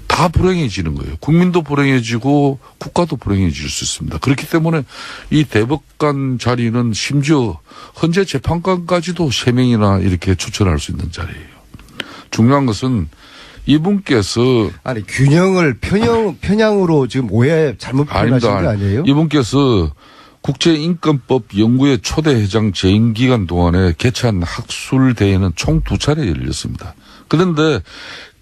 다 불행해지는 거예요. 국민도 불행해지고 국가도 불행해질 수 있습니다. 그렇기 때문에 이 대법관 자리는 심지어 헌재 재판관까지도 3명이나 이렇게 추천할 수 있는 자리예요. 중요한 것은 이분께서 아니 균형을 편향으로 지금 오해 잘못 표현하신 거 아니에요? 이분께서 국제인권법 연구회 초대 회장 재임 기간 동안에 개최한 학술 대회는 총 2차례 열렸습니다. 그런데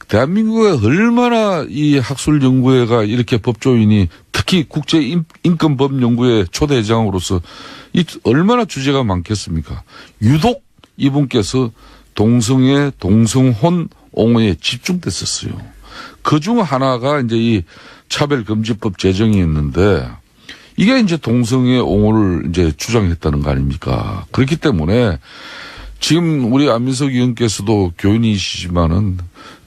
대한민국에 얼마나 이 학술 연구회가 이렇게 법조인이 특히 국제인권법 연구회 초대 회장으로서 이 얼마나 주제가 많겠습니까? 유독 이분께서 동성애, 동성혼 옹호에 집중됐었어요. 그 중 하나가 이제 이 차별금지법 제정이 있는데 이게 이제 동성애 옹호를 이제 주장했다는 거 아닙니까? 그렇기 때문에 지금 우리 안민석 의원께서도 교인이시지만은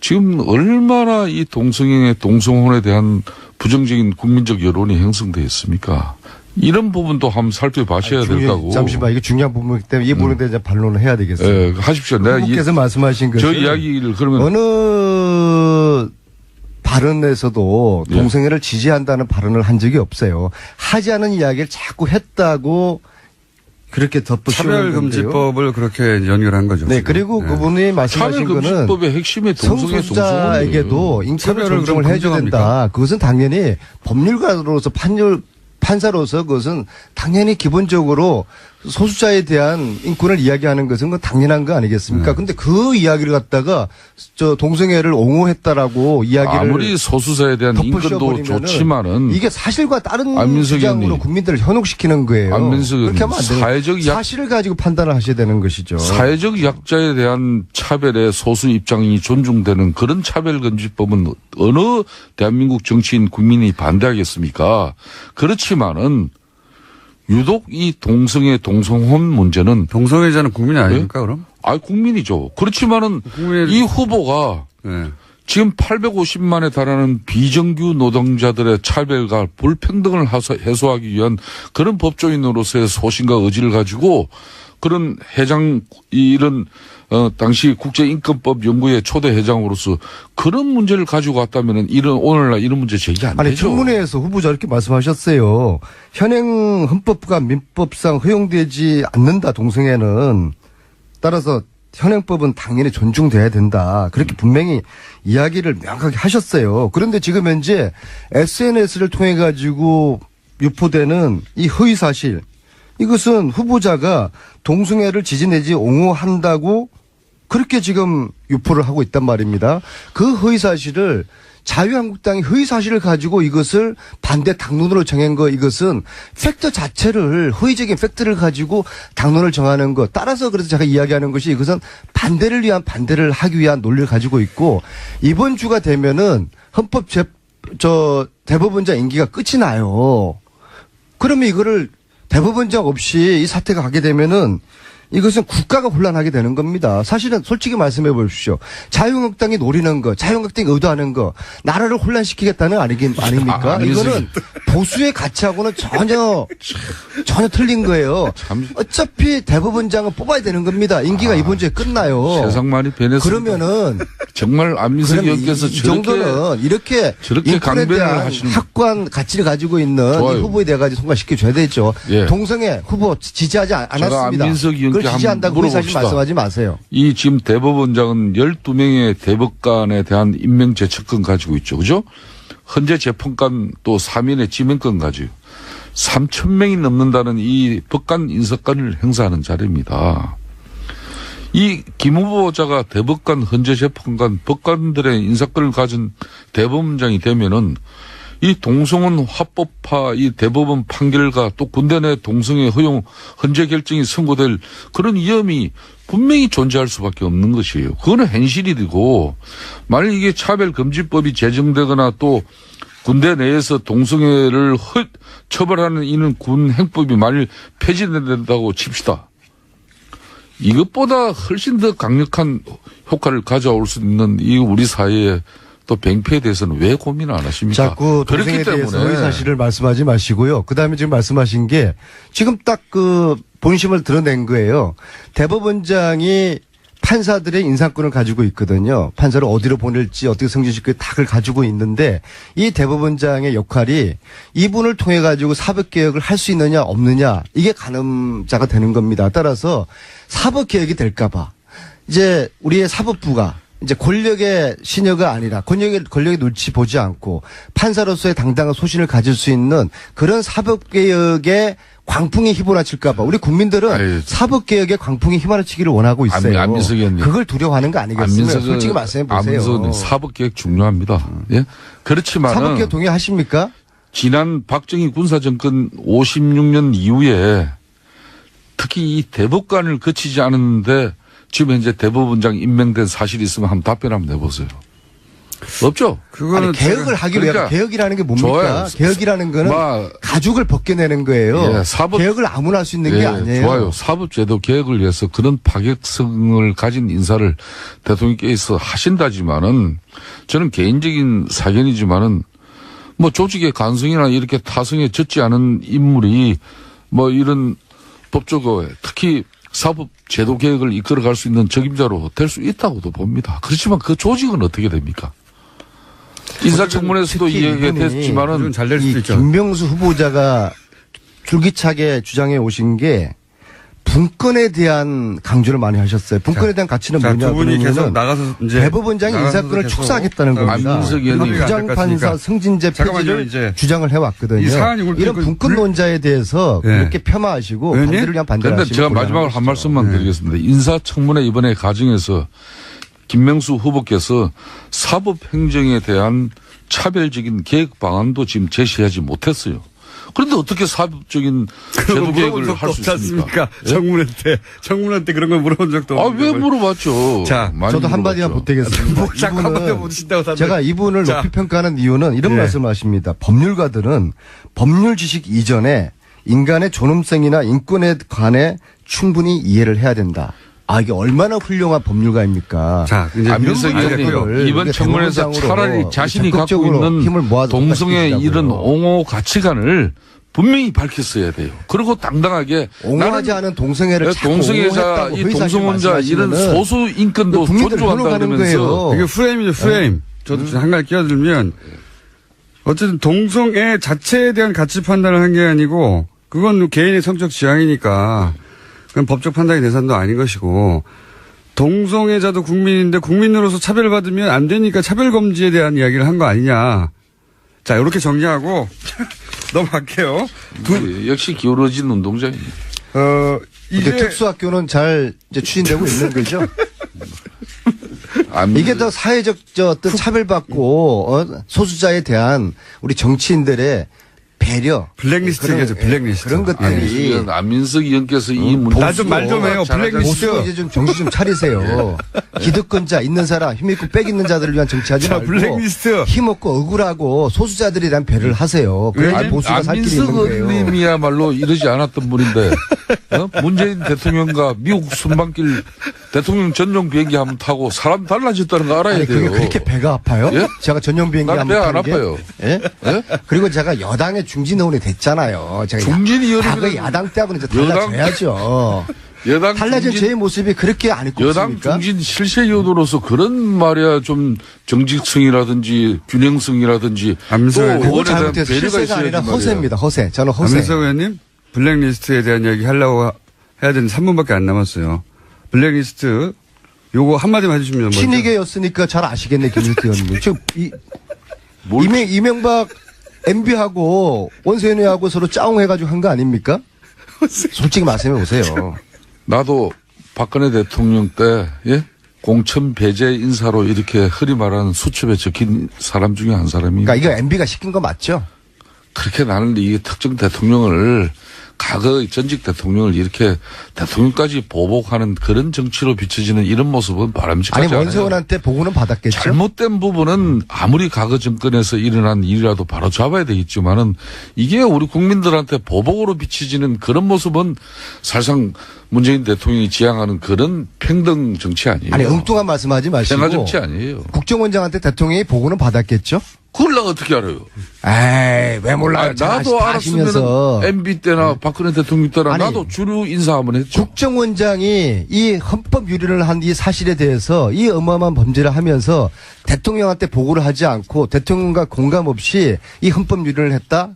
지금 얼마나 이 동성애, 동성혼에 대한 부정적인 국민적 여론이 형성되어 있습니까? 이런 부분도 한번 살펴봐셔야 될 거고. 잠시만, 이게 중요한 부분이기 때문에 이 부분에 대해서 반론을 해야 되겠어요. 예, 하십시오. 내가 후보께서 말씀하신 것은 저 이야기를 그러면 어느 발언에서도 예. 동성애를 지지한다는 발언을 한 적이 없어요. 하지 않은 이야기를 자꾸 했다고 그렇게 덧붙이는 건데요. 차별금지법을 그렇게 연결한 거죠. 네, 지금. 그리고 네. 그분이 말씀하신 거는 차별금지법의 핵심의 동성애, 성소수자에게도 인권을 차별을 존중을 그럼 해줘야 된다. 그것은 당연히 법률가로서 판사로서 그것은 당연히 기본적으로 소수자에 대한 인권을 이야기하는 것은 그 당연한 거 아니겠습니까? 근데 그 이야기를 갖다가 저 동성애를 옹호했다라고 이야기를 아무리 소수자에 대한 인권도 덮으셔버리면은 좋지만은 이게 사실과 다른 안민석 주장으로 의원님. 국민들을 현혹시키는 거예요. 안민석 그렇게 하면 안 의원님, 돼요. 사회적 사실을 가지고 판단을 하셔야 되는 것이죠. 사회적 약자에 대한 차별의 소수 입장이 존중되는 그런 차별금지법은 어느 대한민국 정치인 국민이 반대하겠습니까? 그렇지만은 유독 이 동성애 동성혼 문제는 동성애자는 국민이 아닙니까, 그럼? 국민이죠. 그렇지만은 국민의- 이 후보가 네. 지금 850만에 달하는 비정규 노동자들의 차별과 불평등을 해소하기 위한 그런 법조인으로서의 소신과 의지를 가지고 그런 회장 이런 당시 국제인권법 연구회 초대 회장으로서 그런 문제를 가지고 왔다면은 오늘날 이런 문제 제기 안 아니, 되죠. 청문회에서 후보자 이렇게 말씀하셨어요. 현행 헌법과 민법상 허용되지 않는다, 동성애는. 따라서 현행법은 당연히 존중돼야 된다. 그렇게 분명히 이야기를 명확하게 하셨어요. 그런데 지금 현재 SNS를 통해 가지고 유포되는 이 허위 사실, 이것은 후보자가 동성애를 지지 내지 옹호한다고 그렇게 지금 유포를 하고 있단 말입니다. 그 허위 사실을 자유한국당이 허위 사실을 가지고 이것을 반대 당론으로 정한 거, 이것은 팩트 자체를 허위적인 팩트를 가지고 당론을 정하는 것. 따라서 그래서 제가 이야기하는 것이 이것은 반대를 위한 반대를 하기 위한 논리를 가지고 있고, 이번 주가 되면은 대법원장 임기가 끝이 나요. 그러면 이거를 대법원장 없이 이 사태가 가게 되면은 이것은 국가가 혼란하게 되는 겁니다. 사실은 솔직히 말씀해 보십시오. 자유한국당이 노리는 거, 자유한국당이 의도하는 거, 나라를 혼란시키겠다는 아닙니까? 이거는 보수의 가치하고는 전혀 틀린 거예요. 어차피 대법원장은 뽑아야 되는 겁니다. 임기가 이번 주에 끝나요. 세상 많이 변했습니다. 그러면은 정말 안민석 그럼 의원께서 이 정도는 이렇게 저렇게 인권에 강변을 대한 하시는 학관 가치를 가지고 있는 좋아요. 이 후보에 대해 가지고 통과시켜 줘야 되죠. 예. 동성애 후보 지지하지 않았습니다. 안민석 의원께 그걸 지지한다고 한번 그 사실 물어봅시다. 말씀하지 마세요. 이 지금 대법원장은 12명의 대법관에 대한 임명 제척권 가지고 있죠. 그죠? 헌재 재판관 또 3인의 지명권 가지고 3,000명이 넘는다는 이 법관 인사권을 행사하는 자리입니다. 이 김 후보자가 대법관, 헌재 재판관, 법관들의 인사권을 가진 대법원장이 되면은 이 동성혼 합법화 이 대법원 판결과 또 군대 내 동성애 허용 헌재 결정이 선고될 그런 위험이 분명히 존재할 수밖에 없는 것이에요. 그거는 현실이고, 만약 이게 차별금지법이 제정되거나 또 군대 내에서 동성애를 처벌하는 이는 군 행법이 만일 폐지된다고 칩시다. 이것보다 훨씬 더 강력한 효과를 가져올 수 있는 이 우리 사회에 또 병폐에 대해서는 왜 고민을 안 하십니까? 자꾸 동성애에 대해서 허위 사실을 말씀하지 마시고요. 그다음에 지금 말씀하신 게 지금 딱 그 본심을 드러낸 거예요. 대법원장이 판사들의 인사권을 가지고 있거든요. 판사를 어디로 보낼지 어떻게 승진시킬지 다 가지고 있는데 이 대법원장의 역할이 이분을 통해 가지고 사법개혁을 할 수 있느냐 없느냐, 이게 가늠자가 되는 겁니다. 따라서 사법개혁이 될까 봐 이제 우리의 사법부가 이제 권력의 신여가 아니라 권력의 눈치 보지 않고 판사로서의 당당한 소신을 가질 수 있는 그런 사법개혁의 광풍이 휘몰아칠까 봐 우리 국민들은 사법개혁의 광풍이 휘몰아치기를 원하고 있어요. 안민석 의원님. 그걸 두려워하는 거 아니겠습니까? 솔직히 말씀해 보세요. 안민석 사법개혁 중요합니다. 예? 그렇지만 사법개혁 동의하십니까? 지난 박정희 군사정권 56년 이후에 특히 이 대법관을 거치지 않았는데 지금 현재 대법원장 임명된 사실이 있으면 한번 답변 한번 내보세요. 없죠. 그거는 아니, 개혁을 하기 위해 그러니까 개혁이라는 게 뭡니까? 좋아요. 개혁이라는 거는 가죽을 벗겨내는 거예요. 예, 사법- 개혁을 아무나 할 수 있는 게 아니에요. 좋아요. 사법제도 개혁을 위해서 그런 파격성을 가진 인사를 대통령께서 하신다지만은 저는 개인적인 사견이지만은 뭐 조직의 간성이나 이렇게 타성에 젖지 않은 인물이 뭐 이런 법조계 특히 사법제도 개혁을 이끌어갈 수 있는 적임자로 될 수 있다고도 봅니다. 그렇지만 그 조직은 어떻게 됩니까? 인사청문회에서도 특히 이야기가 이분이 됐지만은 잘 될 수도 이 있죠. 김명수 후보자가 줄기차게 주장해 오신 게 분권에 대한 강조를 많이 하셨어요. 분권에 대한 가치는 자, 뭐냐 두 분이 계속 그러면은 나가서 이제 대법원장이 나가서도 인사권을 계속 축소하겠다는 겁니다. 안민석 이런 의원이 부장판사 승진제 잠깐만요, 폐지를 이제. 주장을 해왔거든요. 이 사안이 오늘 이런 그 분권론자에 대해서 네. 그렇게 폄하하시고 의원님? 반대를 위한 반대를 그런데 하시고 제가 마지막으로 한 말씀만 네. 드리겠습니다. 인사청문회 이번에 과정에서 김명수 후보께서 사법행정에 대한 차별적인 개혁 방안도 지금 제시하지 못했어요. 그런데 어떻게 사법적인 제도 개혁을 할 수 있습니까? 청문회 때 그런 걸 물어본 적도 아, 없는데. 왜 물어봤죠? 자, 많이 저도 한마디만 물어봤죠. 보태겠습니다. 자꾸 한마디 못하신다고 사람들이. 제가 이분을 자. 높이 평가하는 이유는 이런 예. 말씀을 하십니다. 법률가들은 법률 지식 이전에 인간의 존엄성이나 인권에 관해 충분히 이해를 해야 된다. 아, 이게 얼마나 훌륭한 법률가입니까? 자, 이제 안민석 이런 의원님 분들을 이번 우리가 청문회에서 대법원장으로 차라리 자신이 갖고 적극적으로 있는 힘을 모아서 동성의 똑같이 이런 시키자고요. 옹호 가치관을 분명히 밝혔어야 돼요. 그리고 당당하게 옹호하지 나는 않은 동성애를 자꾸 동성애자, 옹호했다고 이 허위사실 동성혼자 이런 말씀하시면은 소수 인권도 국민들 현혹하는 존중한다면서 거예요. 이게 프레임이죠, 프레임. 저도 한 가지 끼어들면, 어쨌든 동성애 자체에 대한 가치 판단을 한 게 아니고, 그건 개인의 성적 지향이니까, 그건 법적 판단의 대상도 아닌 것이고, 동성애자도 국민인데 국민으로서 차별받으면 안 되니까 차별금지에 대한 이야기를 한 거 아니냐. 자, 이렇게 정리하고, 넘어갈게요. 역시 기울어진 운동장입니다. 이제 이제, 특수학교는 잘 이제 추진되고 있는 거죠. 안- 이게 더 사회적 어떤 차별받고 소수자에 대한 우리 정치인들의 배려, 블랙리스트 그런- 얘기하죠, 블랙리스트. 그런 것들이 안민석 의원께서 이 문제 나 좀 말 좀 해요. 블랙리스트. 보수도 이제 좀 정신 좀 차리세요. 기득권자 있는 사람, 힘 있고 빽 있는 자들을 위한 정치하지 자, 말고 블랙리스트. 힘 없고 억울하고 소수자들에 대한 배려를 하세요. 그래야 보수가 살 길이 있는 안민석 거예요. 의원님이야말로 이러지 않았던 분인데 문재인 대통령과 미국 순방길 대통령 전용 비행기 한번 타고 사람 달라졌다는 거 알아야 아니, 돼요. 그게 그렇게 배가 아파요? 예? 제가 전용 비행기 난 한번 배 안 타는 게? 아파요. 예? 그리고 제가 여당의 중진 의원이 됐잖아요. 제가 중진 의원이면 그 야당 때하고는 이제 여당- 달라져야죠. 여당 달라진 중진- 제 모습이 그렇게 안 입고 여당 있습니까? 중진 실세의원으로서 그런 말이야 좀 정직성이라든지 균형성이라든지 안민석 또 의원님. 그거 의원에 대한 잘못해서 배려가 실세가 있어야지 아니라 말이야. 허세입니다. 허세. 저는 허세. 안민석 의원님, 블랙리스트에 대한 이야기 하려고 해야 되는 3분밖에 안 남았어요. 블랙리스트, 요거 한마디만 해주시면 먼저. 신이계였으니까 잘 아시겠네, 김일태 의원님. 지금 이명박 MB하고 원세훈이하고 서로 짜웅해가지고 한 거 아닙니까? 솔직히 말씀해 보세요. 나도 박근혜 대통령 때 예? 공천 배제 인사로 이렇게 흔히 말하는 수첩에 적힌 사람 중에 한 사람이 그러니까 이거 MB가 시킨 거 맞죠? 그렇게 나는 이 특정 대통령을 과거 전직 대통령을 이렇게 대통령까지 보복하는 그런 정치로 비춰지는 이런 모습은 바람직하지 아니 않아요. 원세훈한테 보고는 받았겠죠? 잘못된 부분은 아무리 과거 정권에서 일어난 일이라도 바로 잡아야 되겠지만은 이게 우리 국민들한테 보복으로 비춰지는 그런 모습은 사실상 문재인 대통령이 지향하는 그런 평등 정치 아니에요. 아니 엉뚱한 말씀하지 마시고 평화 정치 아니에요. 국정원장한테 대통령이 보고는 받았겠죠? 그걸 나 어떻게 알아요? 에이 왜 몰라요? 아니, 나도 알았으면 MB 때나 박근혜 대통령 때나 아니, 나도 주류 인사 한번 했죠. 국정원장이 이 헌법 유린을 한 이 사실에 대해서 이 어마어마한 범죄를 하면서 대통령한테 보고를 하지 않고 대통령과 공감 없이 이 헌법 유린을 했다?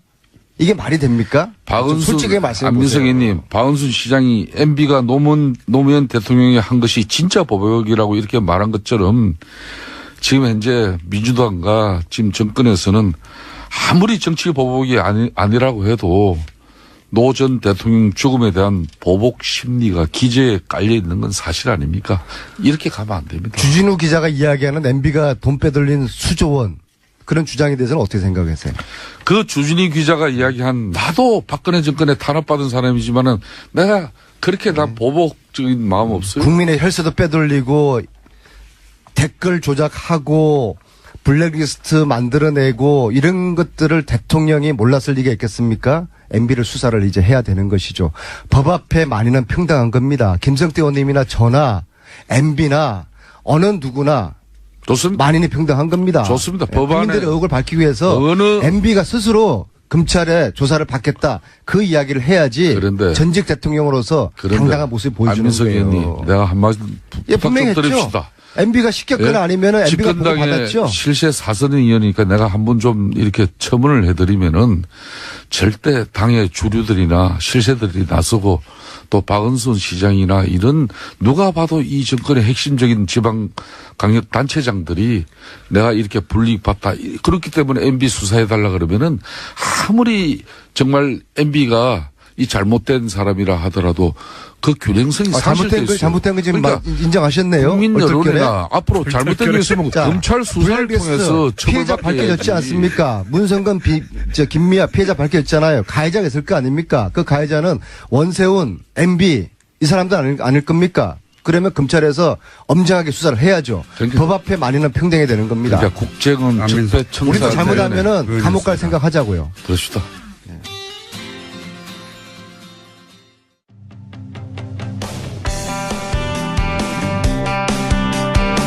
이게 말이 됩니까? 좀 솔직하게 말씀해 보세요. 안민석님, 박은순 시장이 MB가 노무현 대통령이 한 것이 진짜 보복이라고 이렇게 말한 것처럼 지금 현재 민주당과 지금 정권에서는 아무리 정치 보복이 아니라고 해도 노 전 대통령 죽음에 대한 보복 심리가 기저에 깔려 있는 건 사실 아닙니까? 이렇게 가면 안 됩니다. 주진우 기자가 이야기하는 MB가 돈 빼돌린 수조 원 그런 주장에 대해서는 어떻게 생각하세요? 그 주진희 기자가 이야기한 나도 박근혜 정권에 탄압받은 사람이지만은 내가 그렇게 난 보복적인 마음 없어요. 국민의 혈세도 빼돌리고 댓글 조작하고 블랙리스트 만들어내고 이런 것들을 대통령이 몰랐을 리가 있겠습니까? MB를 수사를 이제 해야 되는 것이죠. 법 앞에 만인은 평등한 겁니다. 김성태 의원님이나 저나 MB나 어느 누구나 좋습니다. 만인이 평등한 겁니다. 좋습니다. 법안에 국민들의 의혹을 밝히기 위해서 어느 MB가 스스로 검찰에 조사를 받겠다 그 이야기를 해야지. 그런데 전직 대통령으로서 당당한 모습을 보여주는 안민석 거예요. 의원님, 내가 한마디 예, 부탁 분명히 좀 했죠. 드립시다. MB가 시켰거나 예? 아니면은 MB가 보고 집권당의 받았죠. 실세 사선의원이니까 내가 한번 좀 이렇게 첨언을 해드리면은 절대 당의 주류들이나 실세들이 나서고 또 박은순 시장이나 이런 누가 봐도 이 정권의 핵심적인 지방 강력 단체장들이 내가 이렇게 불이익받다 그렇기 때문에 MB 수사해달라 그러면은 아무리 정말 MB가 이 잘못된 사람이라 하더라도 그 균형성이 잘못된 거, 잘못된 거 지금 인정하셨네요. 국민 얼떨결에. 여론이나 앞으로 잘못된 게 있으면 자, 검찰 수사를 블랙리스트 통해서 피해자 밝혀졌지 않습니까? 문성건 김미아 피해자 밝혀졌잖아요. 가해자가 있을 거 아닙니까? 그 가해자는 원세훈, MB 이 사람들 아닐 겁니까? 그러면 검찰에서 엄정하게 수사를 해야죠. 그러니까, 법 앞에 만인은 평등해야 되는 겁니다. 그러니까 국정은 적폐 청사. 우리도 잘못하면은 감옥 갈 생각하자고요. 그렇습니다.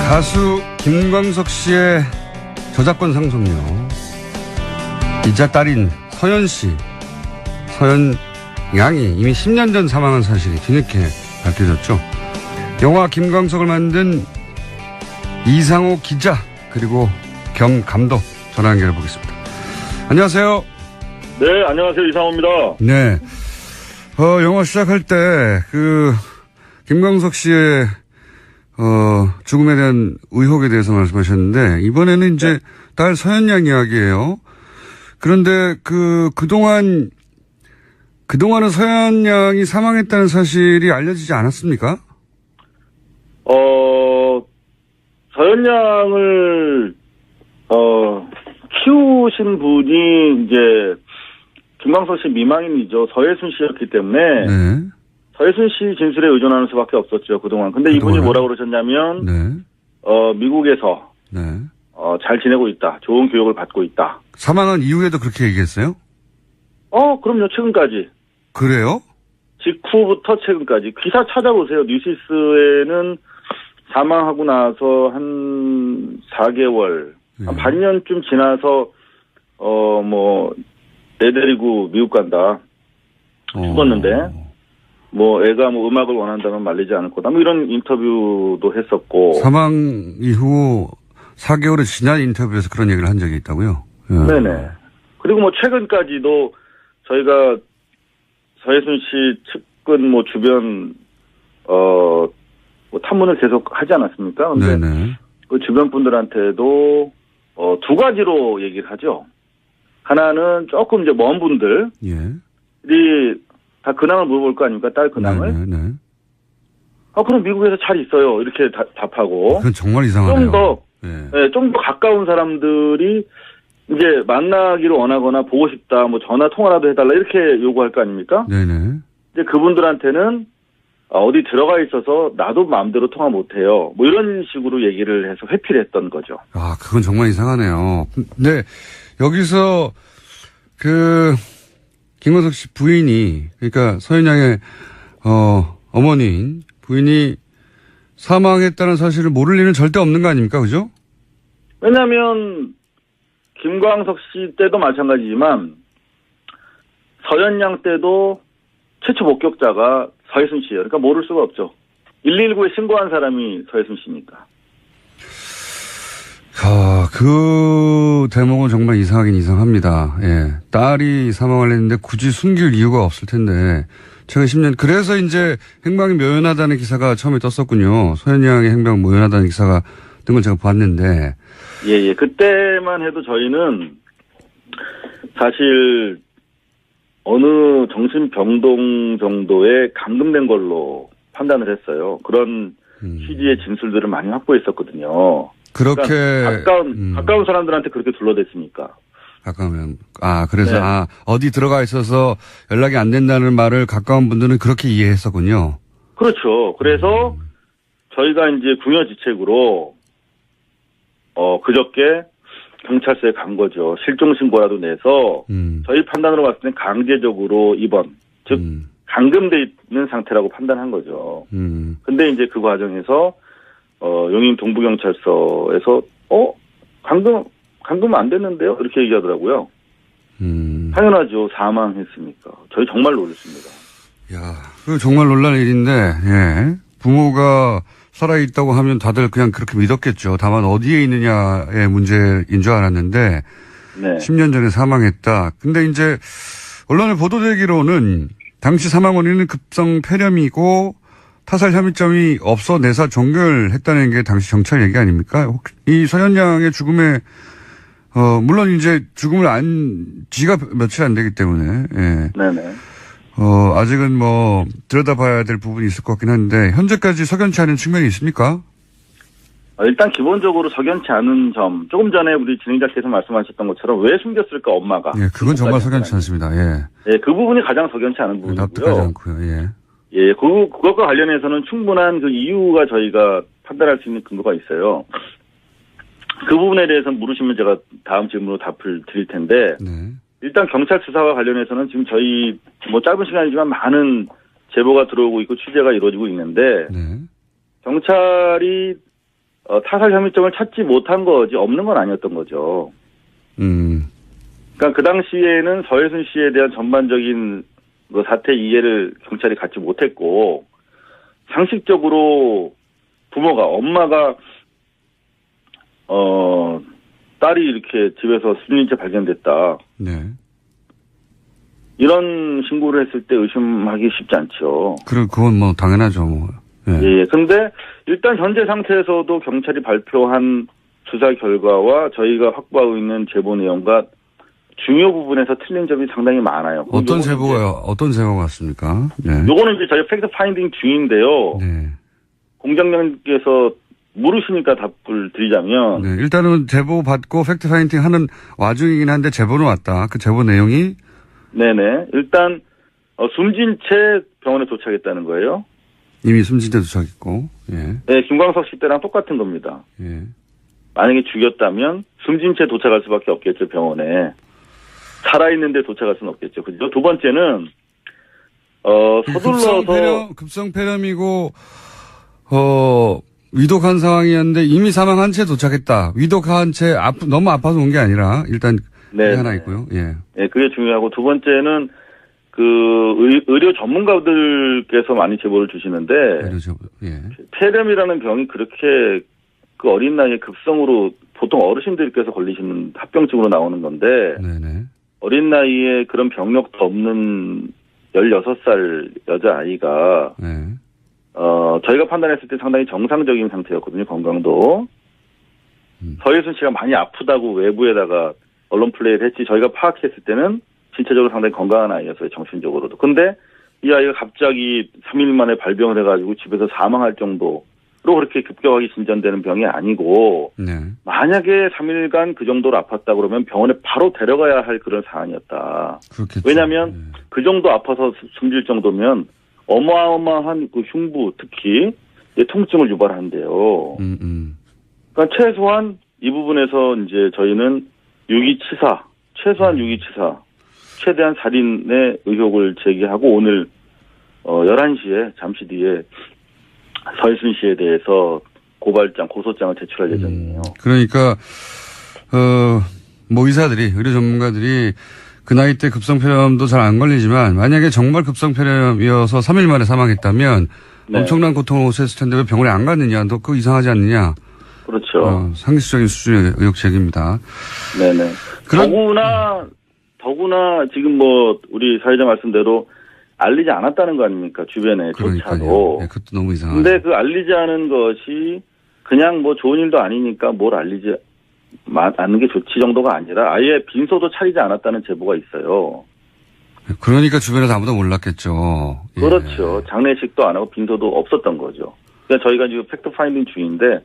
가수 김광석 씨의 저작권 상속료 이자 딸인 서연 씨, 서연 양이 이미 10년 전 사망한 사실이 뒤늦게 밝혀졌죠. 영화 김광석을 만든 이상호 기자 그리고 겸 감독 전화 연결해 보겠습니다. 안녕하세요. 네, 안녕하세요. 이상호입니다. 네. 영화 시작할 때 김광석 씨의 죽음에 대한 의혹에 대해서 말씀하셨는데, 이번에는 이제 딸 서연 양 이야기예요. 그런데 그동안은 서연 양이 사망했다는 사실이 알려지지 않았습니까? 서연 양을, 키우신 분이 이제, 김광석 씨 미망인이죠. 서예순 씨였기 때문에, 네. 서예순 씨 진술에 의존하는 수밖에 없었죠, 그동안. 근데 이분이 뭐라고 그러셨냐면, 네. 미국에서, 네. 잘 지내고 있다. 좋은 교육을 받고 있다. 사망한 이후에도 그렇게 얘기했어요? 그럼요, 최근까지. 그래요? 직후부터 최근까지. 기사 찾아보세요. 뉴시스에는 사망하고 나서 한 4개월, 한 반년쯤 지나서, 애 데리고 미국 간다. 죽었는데, 애가 음악을 원한다면 말리지 않을 거다. 이런 인터뷰도 했었고. 사망 이후 4개월이 지난 인터뷰에서 그런 얘기를 한 적이 있다고요? 네네. 그리고 최근까지도 저희가 서예순 씨 측근 주변, 탐문을 계속 하지 않았습니까? 근데 네네. 그 주변 분들한테도, 두 가지로 얘기를 하죠. 하나는 조금 이제 먼 분들이 다 근황을 물어볼 거 아닙니까? 딸 근황을. 네네. 그럼 미국에서 잘 있어요. 이렇게 답하고. 그건 정말 이상하네요. 좀 더 가까운 사람들이 이제 만나기를 원하거나 보고 싶다, 전화 통화라도 해달라 이렇게 요구할 거 아닙니까? 네네. 이제 그분들한테는 어디 들어가 있어서 나도 마음대로 통화 못해요. 이런 식으로 얘기를 해서 회피를 했던 거죠. 그건 정말 이상하네요. 네. 여기서 김광석 씨 부인이, 그러니까 서연 양의 어머니인 부인이 사망했다는 사실을 모를 리는 절대 없는 거 아닙니까? 그죠? 왜냐하면 김광석 씨 때도 마찬가지지만 서연 양 때도 최초 목격자가 서예순 씨예요. 그러니까 모를 수가 없죠. 119에 신고한 사람이 서예순 씨니까. 그 대목은 정말 이상하긴 이상합니다. 예. 딸이 사망을 했는데 굳이 숨길 이유가 없을 텐데, 최근 10년, 그래서 이제 행방이 묘연하다는 기사가 처음에 떴었군요. 서연 양의 행방 묘연하다는 기사가 뜬 걸 제가 봤는데. 예. 그때만 해도 저희는 사실 어느 정신병동 정도에 감금된 걸로 판단을 했어요. 그런 취지의 진술들을 많이 확보했었거든요. 그렇게. 그러니까 가까운 사람들한테 그렇게 둘러댔으니까. 가까우면. 그래서, 어디 들어가 있어서 연락이 안 된다는 말을 가까운 분들은 그렇게 이해했었군요. 그렇죠. 그래서 저희가 이제 궁여지책으로, 그저께 경찰서에 간 거죠. 실종 신고라도 내서 저희 판단으로 봤을 땐 강제적으로 입원, 즉 감금돼 있는 상태라고 판단한 거죠. 근데 이제 그 과정에서 용인 동부경찰서에서 감금 안 됐는데요? 이렇게 얘기하더라고요. 당연하죠. 사망했으니까. 저희 정말 놀랐습니다. 야, 그 정말 놀랄 일인데, 예. 부모가 살아있다고 하면 다들 그냥 그렇게 믿었겠죠. 다만 어디에 있느냐의 문제인 줄 알았는데, 네. 10년 전에 사망했다. 근데 이제, 언론에 보도되기로는 당시 사망 원인은 급성 폐렴이고, 타살 혐의점이 없어 내사 종결했다는 게 당시 경찰 얘기 아닙니까? 이 서현 양의 죽음에, 물론 이제 죽음을 지가 며칠 안 되기 때문에, 예. 네네. 아직은 뭐, 들여다봐야 될 부분이 있을 것 같긴 한데, 현재까지 석연치 않은 측면이 있습니까? 일단 기본적으로 석연치 않은 점, 조금 전에 우리 진행자께서 말씀하셨던 것처럼 왜 숨겼을까, 엄마가. 예, 그건 정말 석연치 않습니다. 예. 예, 그 부분이 가장 석연치 않은 부분이고요. 납득하지 않고요, 예. 예, 그것과 관련해서는 충분한 그 이유가 저희가 판단할 수 있는 근거가 있어요. 그 부분에 대해서 물으시면 제가 다음 질문으로 답을 드릴 텐데, 네. 일단 경찰 수사와 관련해서는 지금 저희 뭐 짧은 시간이지만 많은 제보가 들어오고 있고 취재가 이루어지고 있는데, 네. 경찰이 타살 혐의점을 찾지 못한 거지 없는 건 아니었던 거죠. 그러니까 그 당시에는 서혜순 씨에 대한 전반적인 그 사태 이해를 경찰이 갖지 못했고, 상식적으로 부모가, 엄마가 딸이 이렇게 집에서 숨진 채 발견됐다. 네. 이런 신고를 했을 때 의심하기 쉽지 않죠. 그건 뭐 당연하죠, 뭐. 예. 예. 근데 일단 현재 상태에서도 경찰이 발표한 수사 결과와 저희가 확보하고 있는 제보 내용과 중요 부분에서 틀린 점이 상당히 많아요. 어떤 제보가 왔습니까? 네. 요거는 이제 저희 팩트 파인딩 중인데요. 네. 공장장님께서 물으시니까 답을 드리자면. 네. 일단은 제보 받고 팩트 파인딩 하는 와중이긴 한데 제보는 왔다. 그 제보 내용이? 네네. 일단, 숨진 채 병원에 도착했다는 거예요. 이미 숨진 채 도착했고, 예. 네, 김광석 씨 때랑 똑같은 겁니다. 예. 만약에 죽였다면 숨진 채 도착할 수밖에 없겠죠, 병원에. 살아있는데 도착할 수는 없겠죠. 그죠? 두 번째는, 서둘러서. 급성 폐렴이고, 위독한 상황이었는데 이미 사망한 채 도착했다. 위독한 채 너무 아파서 온 게 아니라, 일단, 네. 하나 있고요. 예. 네, 그게 중요하고, 두 번째는, 의료 전문가들께서 많이 제보를 주시는데, 예. 폐렴이라는 병이 그렇게 그 어린 나이에 급성으로 보통 어르신들께서 걸리시는 합병증으로 나오는 건데, 네네. 어린 나이에 그런 병력도 없는 16살 여자아이가, 네. 저희가 판단했을 때 상당히 정상적인 상태였거든요, 건강도. 서혜순 씨가 많이 아프다고 외부에다가 언론 플레이를 했지, 저희가 파악했을 때는 신체적으로 상당히 건강한 아이였어요, 정신적으로도. 근데 이 아이가 갑자기 3일 만에 발병을 해가지고 집에서 사망할 정도로 그렇게 급격하게 진전되는 병이 아니고, 네. 만약에 3일간 그 정도로 아팠다 그러면 병원에 바로 데려가야 할 그런 사안이었다. 그렇겠죠. 왜냐하면 네. 그 정도 아파서 숨질 정도면 어마어마한 그 흉부, 특히 통증을 유발한대요. 그러니까 최소한 이 부분에서 이제 저희는 유기치사, 최소한 유기치사, 최대한 살인의 의혹을 제기하고 오늘 11시에 잠시 뒤에 서혜순 씨에 대해서 고소장을 제출할 예정이에요. 그러니까 뭐 의사들이, 의료 전문가들이 그 나이 때 급성폐렴도 잘 안 걸리지만 만약에 정말 급성폐렴이어서 3일 만에 사망했다면 네. 엄청난 고통을 호소했을 텐데 왜 병원에 안 갔느냐, 너 그거 이상하지 않느냐. 그렇죠. 상식적인 수준의 의혹 제기입니다. 네네. 더구나 지금 뭐 우리 사회자 말씀대로 알리지 않았다는 거 아닙니까? 주변에 조차도. 네, 그것도 너무 이상하죠. 근데 그 알리지 않은 것이 그냥 뭐 좋은 일도 아니니까 뭘 알리지 않는 게 좋지 정도가 아니라 아예 빈소도 차리지 않았다는 제보가 있어요. 그러니까 주변에서 아무도 몰랐겠죠. 예. 그렇죠. 장례식도 안 하고 빈소도 없었던 거죠. 그러니까 저희가 지금 팩트 파인딩 중인데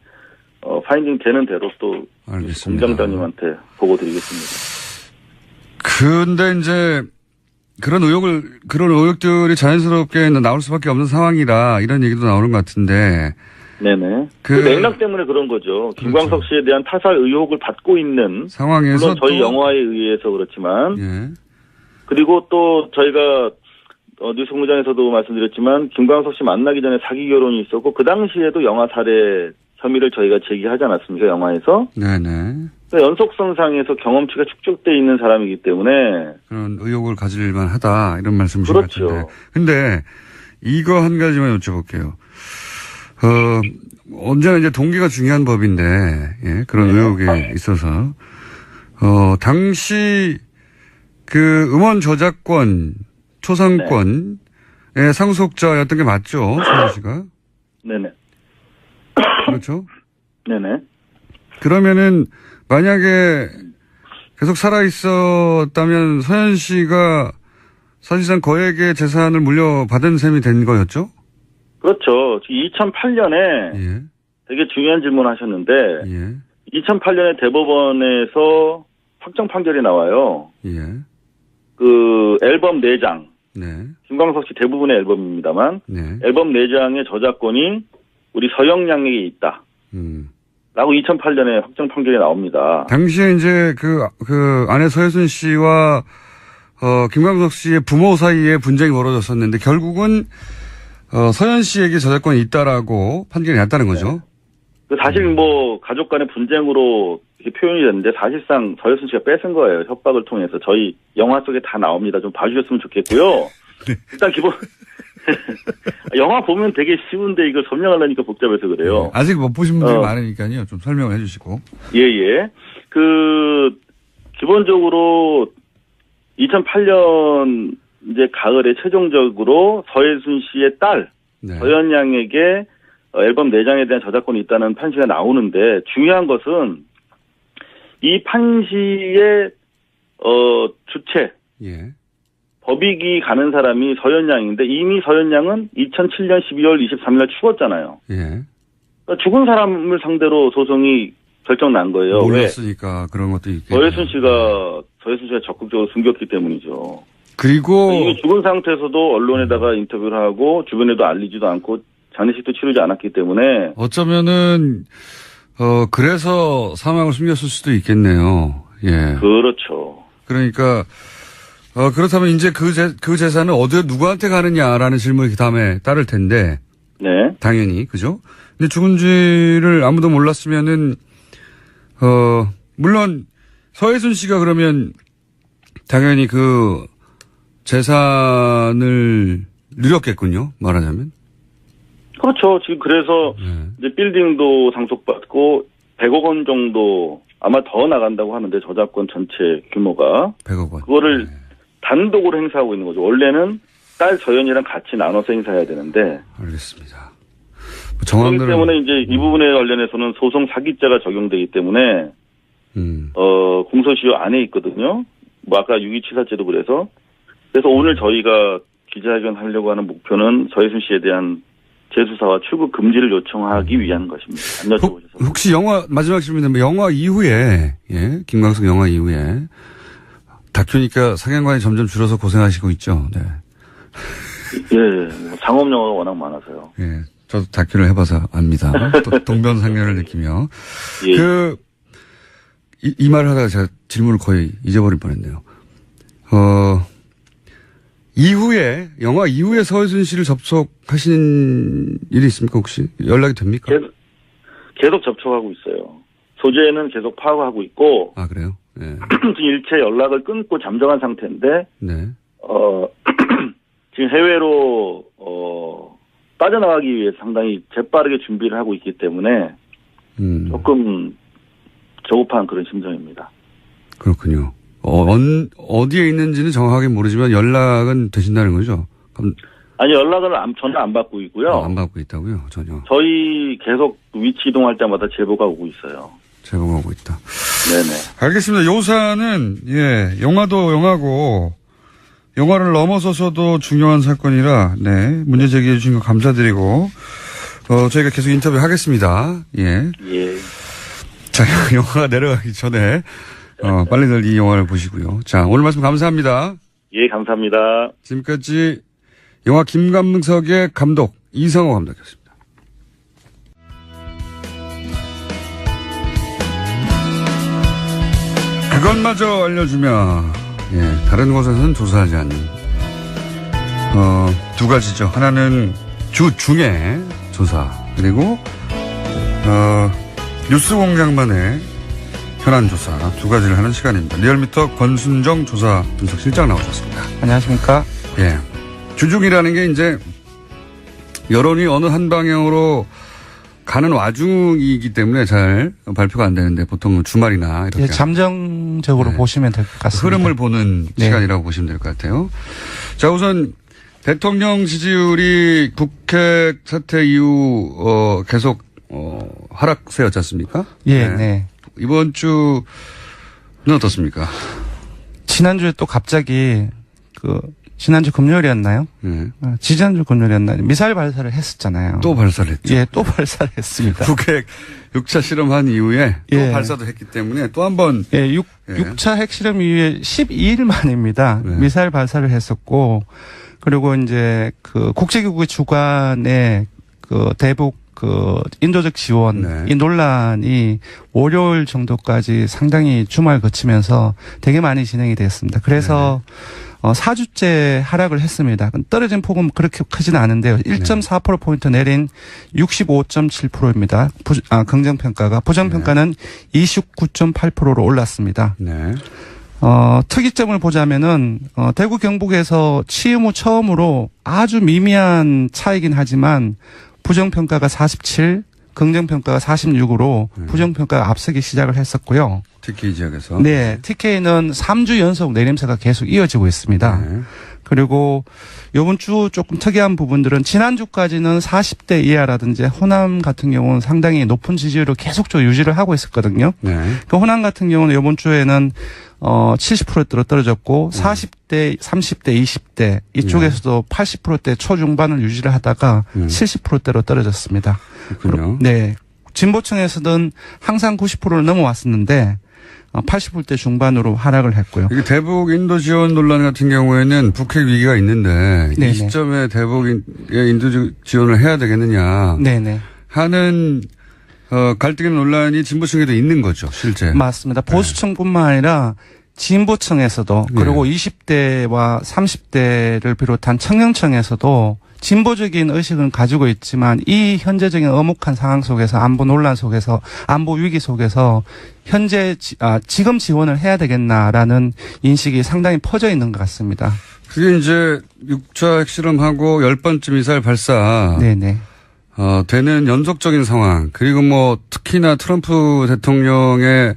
파인딩 되는 대로 또 공장장님한테 보고 드리겠습니다. 근데 이제 그런 의혹들이 자연스럽게 나올 수밖에 없는 상황이라 이런 얘기도 나오는 것 같은데 네네. 그 맥락 때문에 그런 거죠. 김광석 씨에 대한 타살 의혹을 받고 있는 상황에서 물론 저희 또- 영화에 의해서 그렇지만 예. 그리고 또 저희가 뉴스 공장에서도 말씀드렸지만 김광석 씨 만나기 전에 사기 결혼이 있었고 그 당시에도 영화 살해 혐의를 저희가 제기하지 않았습니까? 영화에서. 네네. 연속선상에서 경험치가 축적돼 있는 사람이기 때문에 그런 의혹을 가질 만하다 이런 말씀이신 그렇죠. 것 같은데. 근데 이거 한 가지만 여쭤볼게요. 언제나 이제 동기가 중요한 법인데, 예, 그런 의혹에 있어서, 당시 그 음원 저작권, 초상권의 상속자였던 게 맞죠? 서현 씨가? 네네. 그렇죠? 네네. 그러면은 만약에 계속 살아 있었다면 서현 씨가 사실상 거액의 재산을 물려받은 셈이 된 거였죠? 그렇죠. 2008년에 예. 되게 중요한 질문 하셨는데 예. 2008년에 대법원에서 확정 판결이 나와요. 예. 그 앨범 4장. 네. 김광석 씨 대부분의 앨범입니다만 네. 앨범 4장의 저작권이 우리 서영양에게 있다. 라고 2008년에 확정 판결이 나옵니다. 당시에 이제 그 아내 서혜순 씨와 김광석 씨의 부모 사이에 분쟁이 벌어졌었는데 결국은 서현 씨에게 저작권이 있다라고 판결이 났다는 거죠. 네. 사실 뭐 가족 간의 분쟁으로 이렇게 표현이 됐는데 사실상 서혜순 씨가 뺏은 거예요. 협박을 통해서. 저희 영화 속에 다 나옵니다. 좀 봐주셨으면 좋겠고요. 네. 일단 기본 영화 보면 되게 쉬운데 이걸 설명하려니까 복잡해서 그래요. 네. 아직 못 보신 분들이 많으니까요. 좀 설명을 해주시고. 예예. 기본적으로 2008년 이제 가을에 최종적으로 서혜순 씨의 딸 네. 서현 양에게 앨범 4장에 대한 저작권이 있다는 판시가 나오는데 중요한 것은 이 판시의 주체 예. 법익이 가는 사람이 서현 양인데 이미 서현 양은 2007년 12월 23일 죽었잖아요. 예. 그러니까 죽은 사람을 상대로 소송이 결정 난 거예요. 몰랐으니까 그런 것도 있겠네요. 서혜순 씨가 적극적으로 숨겼기 때문이죠. 그리고 이미 죽은 상태에서도 언론에다가 인터뷰를 하고 주변에도 알리지도 않고 장례식도 치르지 않았기 때문에 어쩌면은 그래서 사망을 숨겼을 수도 있겠네요. 예. 그렇죠. 그러니까 그렇다면 이제 그 재산은 어디 누구한테 가느냐라는 질문이 그 다음에 따를 텐데. 네. 당연히 그죠? 근데 죽은지를 아무도 몰랐으면은 물론 서혜순 씨가 그러면 당연히 그 재산을 누렸겠군요. 말하자면. 그렇죠. 지금 그래서 이제 빌딩도 상속받고 100억 원 정도 아마 더 나간다고 하는데 저작권 전체 규모가 100억 원. 그거를 단독으로 행사하고 있는 거죠. 원래는 딸 서연이랑 같이 나눠서 행사해야 되는데. 알겠습니다. 그렇기 때문에 이제 이 부분에 관련해서는 소송 사기죄가 적용되기 때문에 공소시효 안에 있거든요. 뭐 아까 6.27사죄도 그래서 오늘 저희가 기자회견 하려고 하는 목표는 서혜순 씨에 대한 재수사와 출국 금지를 요청하기 위한 것입니다. 안 여쭤보셔서. 혹시 마지막 질문인데 영화 이후에 김광석 영화 이후에 다큐니까 상영관이 점점 줄어서 고생하시고 있죠. 네. 예, 상업 영화가 워낙 많아서요. 예, 저도 다큐를 해봐서 압니다. 또 동변상련을 느끼며 예. 이 말을 하다가 제가 질문을 거의 잊어버릴 뻔했네요. 영화 이후에 서혜순 씨를 접촉하신 일이 있습니까, 혹시? 연락이 됩니까? 계속 접촉하고 있어요. 소재는 계속 파악하고 있고. 아, 그래요? 네. 지금 일체 연락을 끊고 잠정한 상태인데. 네. 지금 해외로, 빠져나가기 위해 상당히 재빠르게 준비를 하고 있기 때문에. 조금 조급한 그런 심정입니다. 그렇군요. 어디에 있는지는 정확하게 모르지만 연락은 되신다는 거죠? 아니, 연락을 전혀 안 받고 있고요. 안 받고 있다고요? 전혀. 저희 계속 위치 이동할 때마다 제보가 오고 있어요. 제보가 오고 있다. 네네. 알겠습니다. 요사는, 영화도 영화고, 영화를 넘어서서도 중요한 사건이라, 네, 문제 제기해 주신 거 감사드리고, 저희가 계속 인터뷰 하겠습니다. 예. 예. 자, 영화가 내려가기 전에, 빨리들 이 영화를 보시고요. 자, 오늘 말씀 감사합니다. 예, 감사합니다. 지금까지 영화 김감석의 감독 이상호 감독이었습니다. 그것마저 알려주면, 예, 다른 곳에서는 조사하지 않는, 두 가지죠. 하나는 주중에 조사, 그리고, 뉴스공장만의 현안 조사 두 가지를 하는 시간입니다. 리얼미터 권순정 조사 분석실장 나오셨습니다. 안녕하십니까? 예. 주중이라는 게 이제 여론이 어느 한 방향으로 가는 와중이기 때문에 잘 발표가 안 되는데 보통 주말이나 이렇게. 예, 잠정적으로 네. 보시면 될 것 같습니다. 흐름을 보는 네. 시간이라고 보시면 될 것 같아요. 자, 우선 대통령 지지율이 북핵 사태 이후, 계속, 하락세였지 않습니까? 예, 네. 이번 주는 어떻습니까? 지난주에 또 갑자기 지난주 금요일이었나요? 네. 지난주 금요일이었나요? 미사일 발사를 했었잖아요. 또 발사를 했죠. 예, 또 발사를 했습니다. 북핵 6차 실험한 이후에 또 예. 발사도 했기 때문에 또 한 번. 예, 예. 6차 핵실험 이후에 12일 만입니다. 네. 미사일 발사를 했었고, 그리고 이제 국제기구의 주관에 대북 인도적 지원, 네. 이 논란이 월요일 정도까지 상당히 주말 거치면서 되게 많이 진행이 됐습니다. 그래서 4주째 하락을 했습니다. 떨어진 폭은 그렇게 크지는 않은데요. 1.4%포인트 내린 65.7%입니다. 긍정평가가. 부정평가는 29.8%로 올랐습니다. 네. 특이점을 보자면은, 대구 경북에서 취임 후 처음으로 아주 미미한 차이긴 하지만 부정평가가 47, 긍정평가가 46으로 부정평가가 앞서기 시작을 했었고요. 특히 이 지역에서. 네, TK는 3주 연속 내림세가 계속 이어지고 있습니다. 네. 그리고 이번 주 조금 특이한 부분들은 지난주까지는 40대 이하라든지 호남 같은 경우는 상당히 높은 지지율을 계속적으로 유지를 하고 있었거든요. 네. 그 호남 같은 경우는 이번 주에는 70%대로 떨어졌고 40대, 30대, 20대 이쪽에서도 80%대 초중반을 유지를 하다가 70%대로 떨어졌습니다. 그렇군요. 네. 진보층에서는 항상 90%를 넘어왔었는데 80%대 중반으로 하락을 했고요. 이게 대북 인도 지원 논란 같은 경우에는 북핵 위기가 있는데 네네. 이 시점에 대북의 인도 지원을 해야 되겠느냐 네네. 하는 갈등의 논란이 진보층에도 있는 거죠, 실제. 맞습니다. 보수층뿐만 아니라 진보층에서도 그리고 20대와 30대를 비롯한 청년층에서도 진보적인 의식은 가지고 있지만 이 현재적인 엄혹한 상황 속에서 안보 논란 속에서 안보 위기 속에서 현재 지금 지원을 해야 되겠나라는 인식이 상당히 퍼져 있는 것 같습니다. 그게 이제 6차 핵실험하고 10번째 미사일 발사 네네. 되는 연속적인 상황 그리고 뭐 특히나 트럼프 대통령의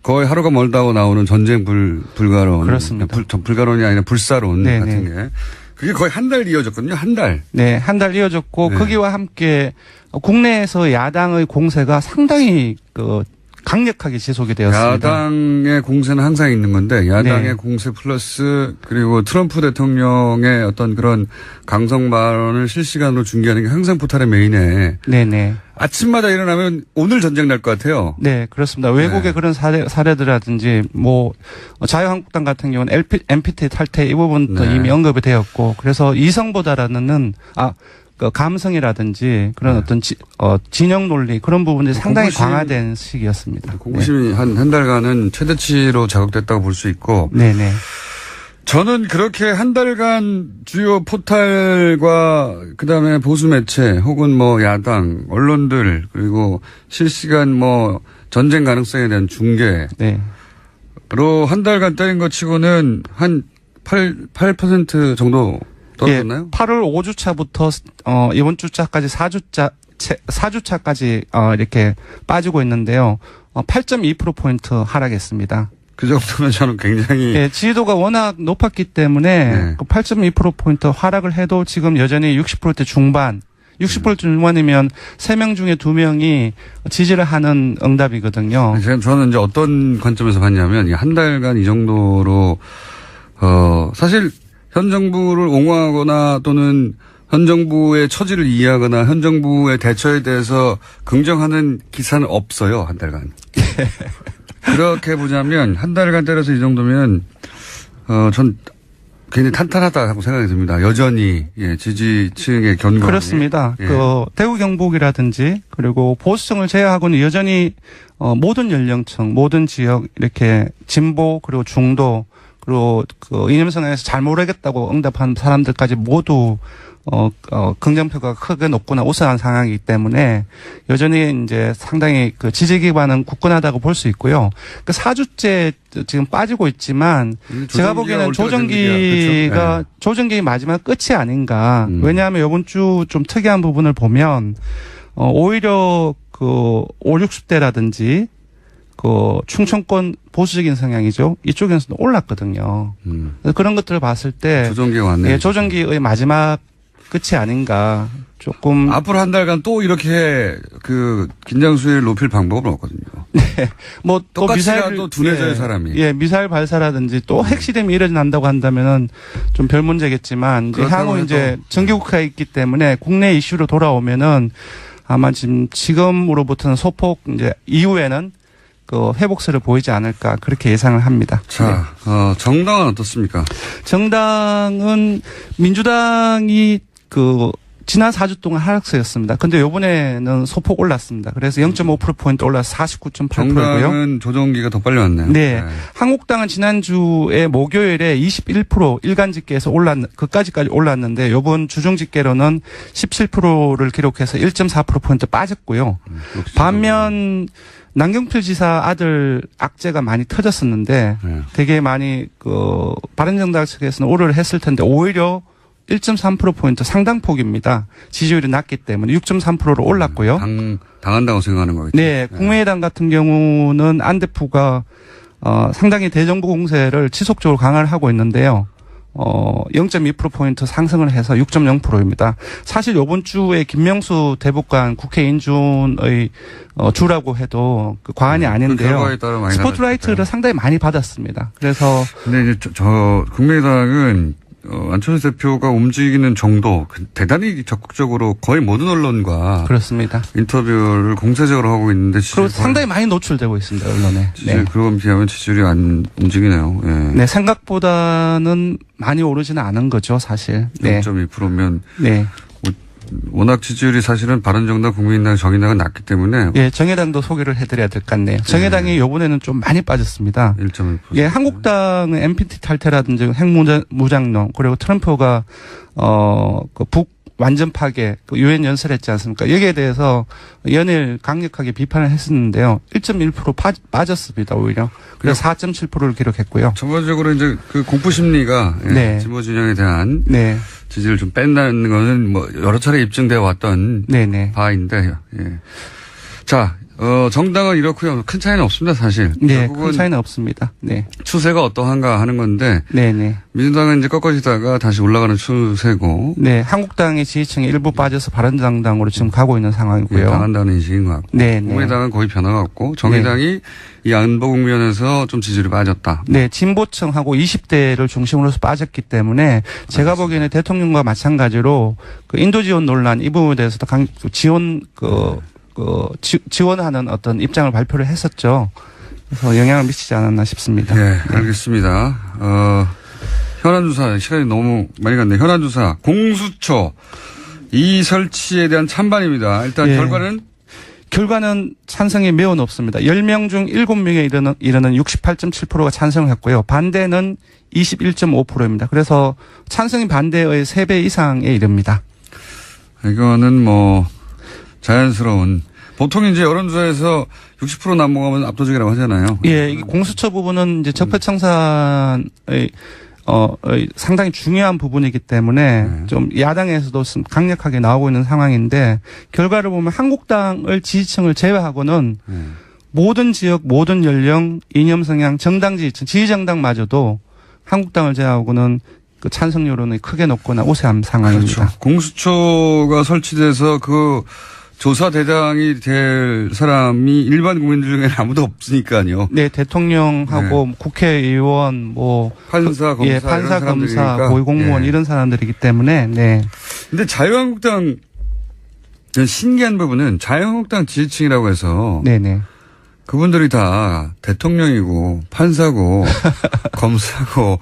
거의 하루가 멀다고 나오는 전쟁 불가론. 그렇습니다. 불가론이 아니라 불사론 네네. 같은 게. 그게 거의 한 달 이어졌거든요. 한 달. 네, 한 달 이어졌고 네. 거기와 함께 국내에서 야당의 공세가 상당히 강력하게 지속이 되었습니다. 야당의 공세는 항상 있는 건데 야당의 네. 공세 플러스 그리고 트럼프 대통령의 어떤 그런 강성 발언을 실시간으로 중계하는 게 항상 포탈의 메인에 네네. 아침마다 일어나면 오늘 전쟁 날 것 같아요. 네, 그렇습니다. 외국의 네. 그런 사례들이라든지 뭐 자유한국당 같은 경우는 NPT 탈퇴 이 부분도 네. 이미 언급이 되었고 그래서 이성보다는 감성이라든지 그런 어떤 진영 논리 그런 부분들이 상당히 강화된 시기였습니다. 공부심이 한 달간은 최대치로 자극됐다고 볼 수 있고 네네. 저는 그렇게 한 달간 주요 포탈과 그다음에 보수 매체 혹은 뭐 야당 언론들 그리고 실시간 뭐 전쟁 가능성에 대한 중계로 네. 한 달간 때린 것 치고는 한 8% 정도 떨어졌나요? 예, 8월 5주차부터 이번 주차까지 4주차까지 이렇게 빠지고 있는데요. 8.2%포인트 하락했습니다. 그 정도면 저는 굉장히 예, 지지도가 워낙 높았기 때문에 네. 8.2%포인트 하락을 해도 지금 여전히 60%대 중반 60% 중반이면 3명 중에 2명이 지지를 하는 응답이거든요. 저는 이제 어떤 관점에서 봤냐면 한 달간 이 정도로 사실 현 정부를 옹호하거나 또는 현 정부의 처지를 이해하거나 현 정부의 대처에 대해서 긍정하는 기사는 없어요. 한 달간. 그렇게 보자면 한 달간 때려서 이 정도면 전 굉장히 탄탄하다고 생각이 듭니다. 여전히 지지층의 견고함이. 그렇습니다. 그 대구 경북이라든지 그리고 보수층을 제외하고는 여전히 모든 연령층, 모든 지역 이렇게 진보 그리고 중도 그리고 그 이념성에서 잘 모르겠다고 응답한 사람들까지 모두 긍정표가 크게 높거나 우세한 상황이기 때문에 여전히 이제 상당히 그 지지 기반은 굳건하다고 볼 수 있고요. 그 4주째 지금 빠지고 있지만 제가 보기에는 조정기가 조정기 마지막 끝이 아닌가. 왜냐하면 이번 주 좀 특이한 부분을 보면 오히려 그 5, 60대라든지 그 충청권 보수적인 성향이죠. 이쪽에서는 올랐거든요. 그래서 그런 것들을 봤을 때 조정기가 왔네요. 예, 조정기의 마지막 끝이 아닌가. 조금 앞으로 한 달간 또 이렇게 그 긴장 수위를 높일 방법은 없거든요. 네. 뭐 또 똑같이라도 둔해져요, 사람이. 예, 미사일 발사라든지 또 핵실험이 일어난다고 한다면은 좀 별 문제겠지만 이제 향후 이제 정기국회가 있기 때문에 국내 이슈로 돌아오면은 아마 지금으로부터는 소폭 이제 이후에는 그 회복세를 보이지 않을까 그렇게 예상을 합니다. 자, 정당은 어떻습니까? 정당은 민주당이 그 지난 4주 동안 하락세였습니다. 근데 이번에는 소폭 올랐습니다. 그래서 0.5%포인트 올라서 49.8%고요. 정당은 조정기가 더 빨리 왔네요. 네. 한국당은 지난주에 목요일에 21% 일간 집계에서 그까지까지 올랐는데 이번 주중 집계로는 17%를 기록해서 1.4%포인트 빠졌고요. 반면 남경필 지사 아들 악재가 많이 터졌었는데 되게 많이 그 바른정당 측에서는 오를 했을 텐데 오히려 1.3%포인트 상당폭입니다. 지지율이 낮기 때문에 6.3%로 올랐고요. 당한다고 생각하는 거겠죠. 네. 국민의당 같은 경우는 안 대표가 상당히 대정부 공세를 지속적으로 강화를 하고 있는데요. 0.2%포인트 상승을 해서 6.0%입니다. 사실 이번 주에 김명수 대법관 국회 인준의 주라고 해도 그 과언이 아닌데요. 스포트라이트를 상당히 많이 받았습니다. 그래서. 근데 이제 저 국민의당은 안철수 대표가 움직이는 정도 대단히 적극적으로 거의 모든 언론과 그렇습니다. 인터뷰를 공세적으로 하고 있는데 그리고 상당히 많이 노출되고 있습니다. 언론에. 네. 그런 비하면 지지율이 안 움직이네요. 예. 네, 생각보다는 많이 오르지는 않은 거죠, 사실. 네. 0.2%면 네. 워낙 지지율이 사실은 바른정당, 국민의당, 정의당은 낮기 때문에. 예, 정의당도 소개를 해드려야 될 것 같네요. 정의당이 이번에는 좀 많이 빠졌습니다. 1.1%. 예, 한국당은 MPT 탈퇴라든지 핵무장론 그리고 트럼프가 그 북 완전 파괴, 그 유엔 연설했지 않습니까? 여기에 대해서 연일 강력하게 비판을 했었는데요. 1.1% 빠졌습니다, 오히려. 그래서 4.7%를 기록했고요. 전반적으로 이제 그 공포 심리가 네. 진보 진영에 대한 네. 지지를 좀 뺀다는 거는 뭐 여러 차례 입증되어 왔던 네네. 바인데. 예. 자, 정당은 이렇고요. 큰 차이는 없습니다, 사실. 네, 큰 차이는 없습니다. 네. 추세가 어떠한가 하는 건데. 네네. 민주당은 이제 꺾어지다가 다시 올라가는 추세고. 네, 한국당의 지지층이 일부 빠져서 바른정당으로 지금 가고 있는 상황이고요. 네, 당한다는 인식인 것 같고. 네. 국민의당은 거의 변화가 없고, 정의당이 이 안보 국면에서 좀 지지율이 빠졌다. 네, 진보층하고 20대를 중심으로 해서 빠졌기 때문에 제가 보기에는 대통령과 마찬가지로 그 인도 지원 논란 이 부분에 대해서도 지원하는 어떤 입장을 발표를 했었죠. 그래서 영향을 미치지 않았나 싶습니다. 네, 알겠습니다. 현안조사, 시간이 너무 많이 갔네요. 현안조사, 공수처, 이 설치에 대한 찬반입니다. 일단 결과는 찬성이 매우 높습니다. 10명 중 7명에 이르는 68.7%가 찬성을 했고요. 반대는 21.5%입니다. 그래서 찬성이 반대의 3배 이상에 이릅니다. 이거는 뭐 자연스러운 보통 이제 여론조사에서 60% 넘어가면 압도적이라고 하잖아요. 예, 이 공수처 부분은 이제 적폐청산의 상당히 중요한 부분이기 때문에 좀 야당에서도 강력하게 나오고 있는 상황인데 결과를 보면 한국당을 지지층을 제외하고는 모든 지역, 모든 연령, 이념 성향, 정당 지지층, 지지정당마저도 한국당을 제외하고는 그 찬성 여론이 크게 높거나 우세한 상황입니다. 그렇죠. 공수처가 설치돼서 그 조사 대상이 될 사람이 일반 국민들 중에는 아무도 없으니까요. 네, 대통령하고 국회의원, 뭐 판사, 검사, 판사, 검사, 고위공무원 이런 사람들이기 때문에. 네. 근데 자유한국당 신기한 부분은 자유한국당 지지층이라고 해서 네네. 그분들이 다 대통령이고 판사고 검사고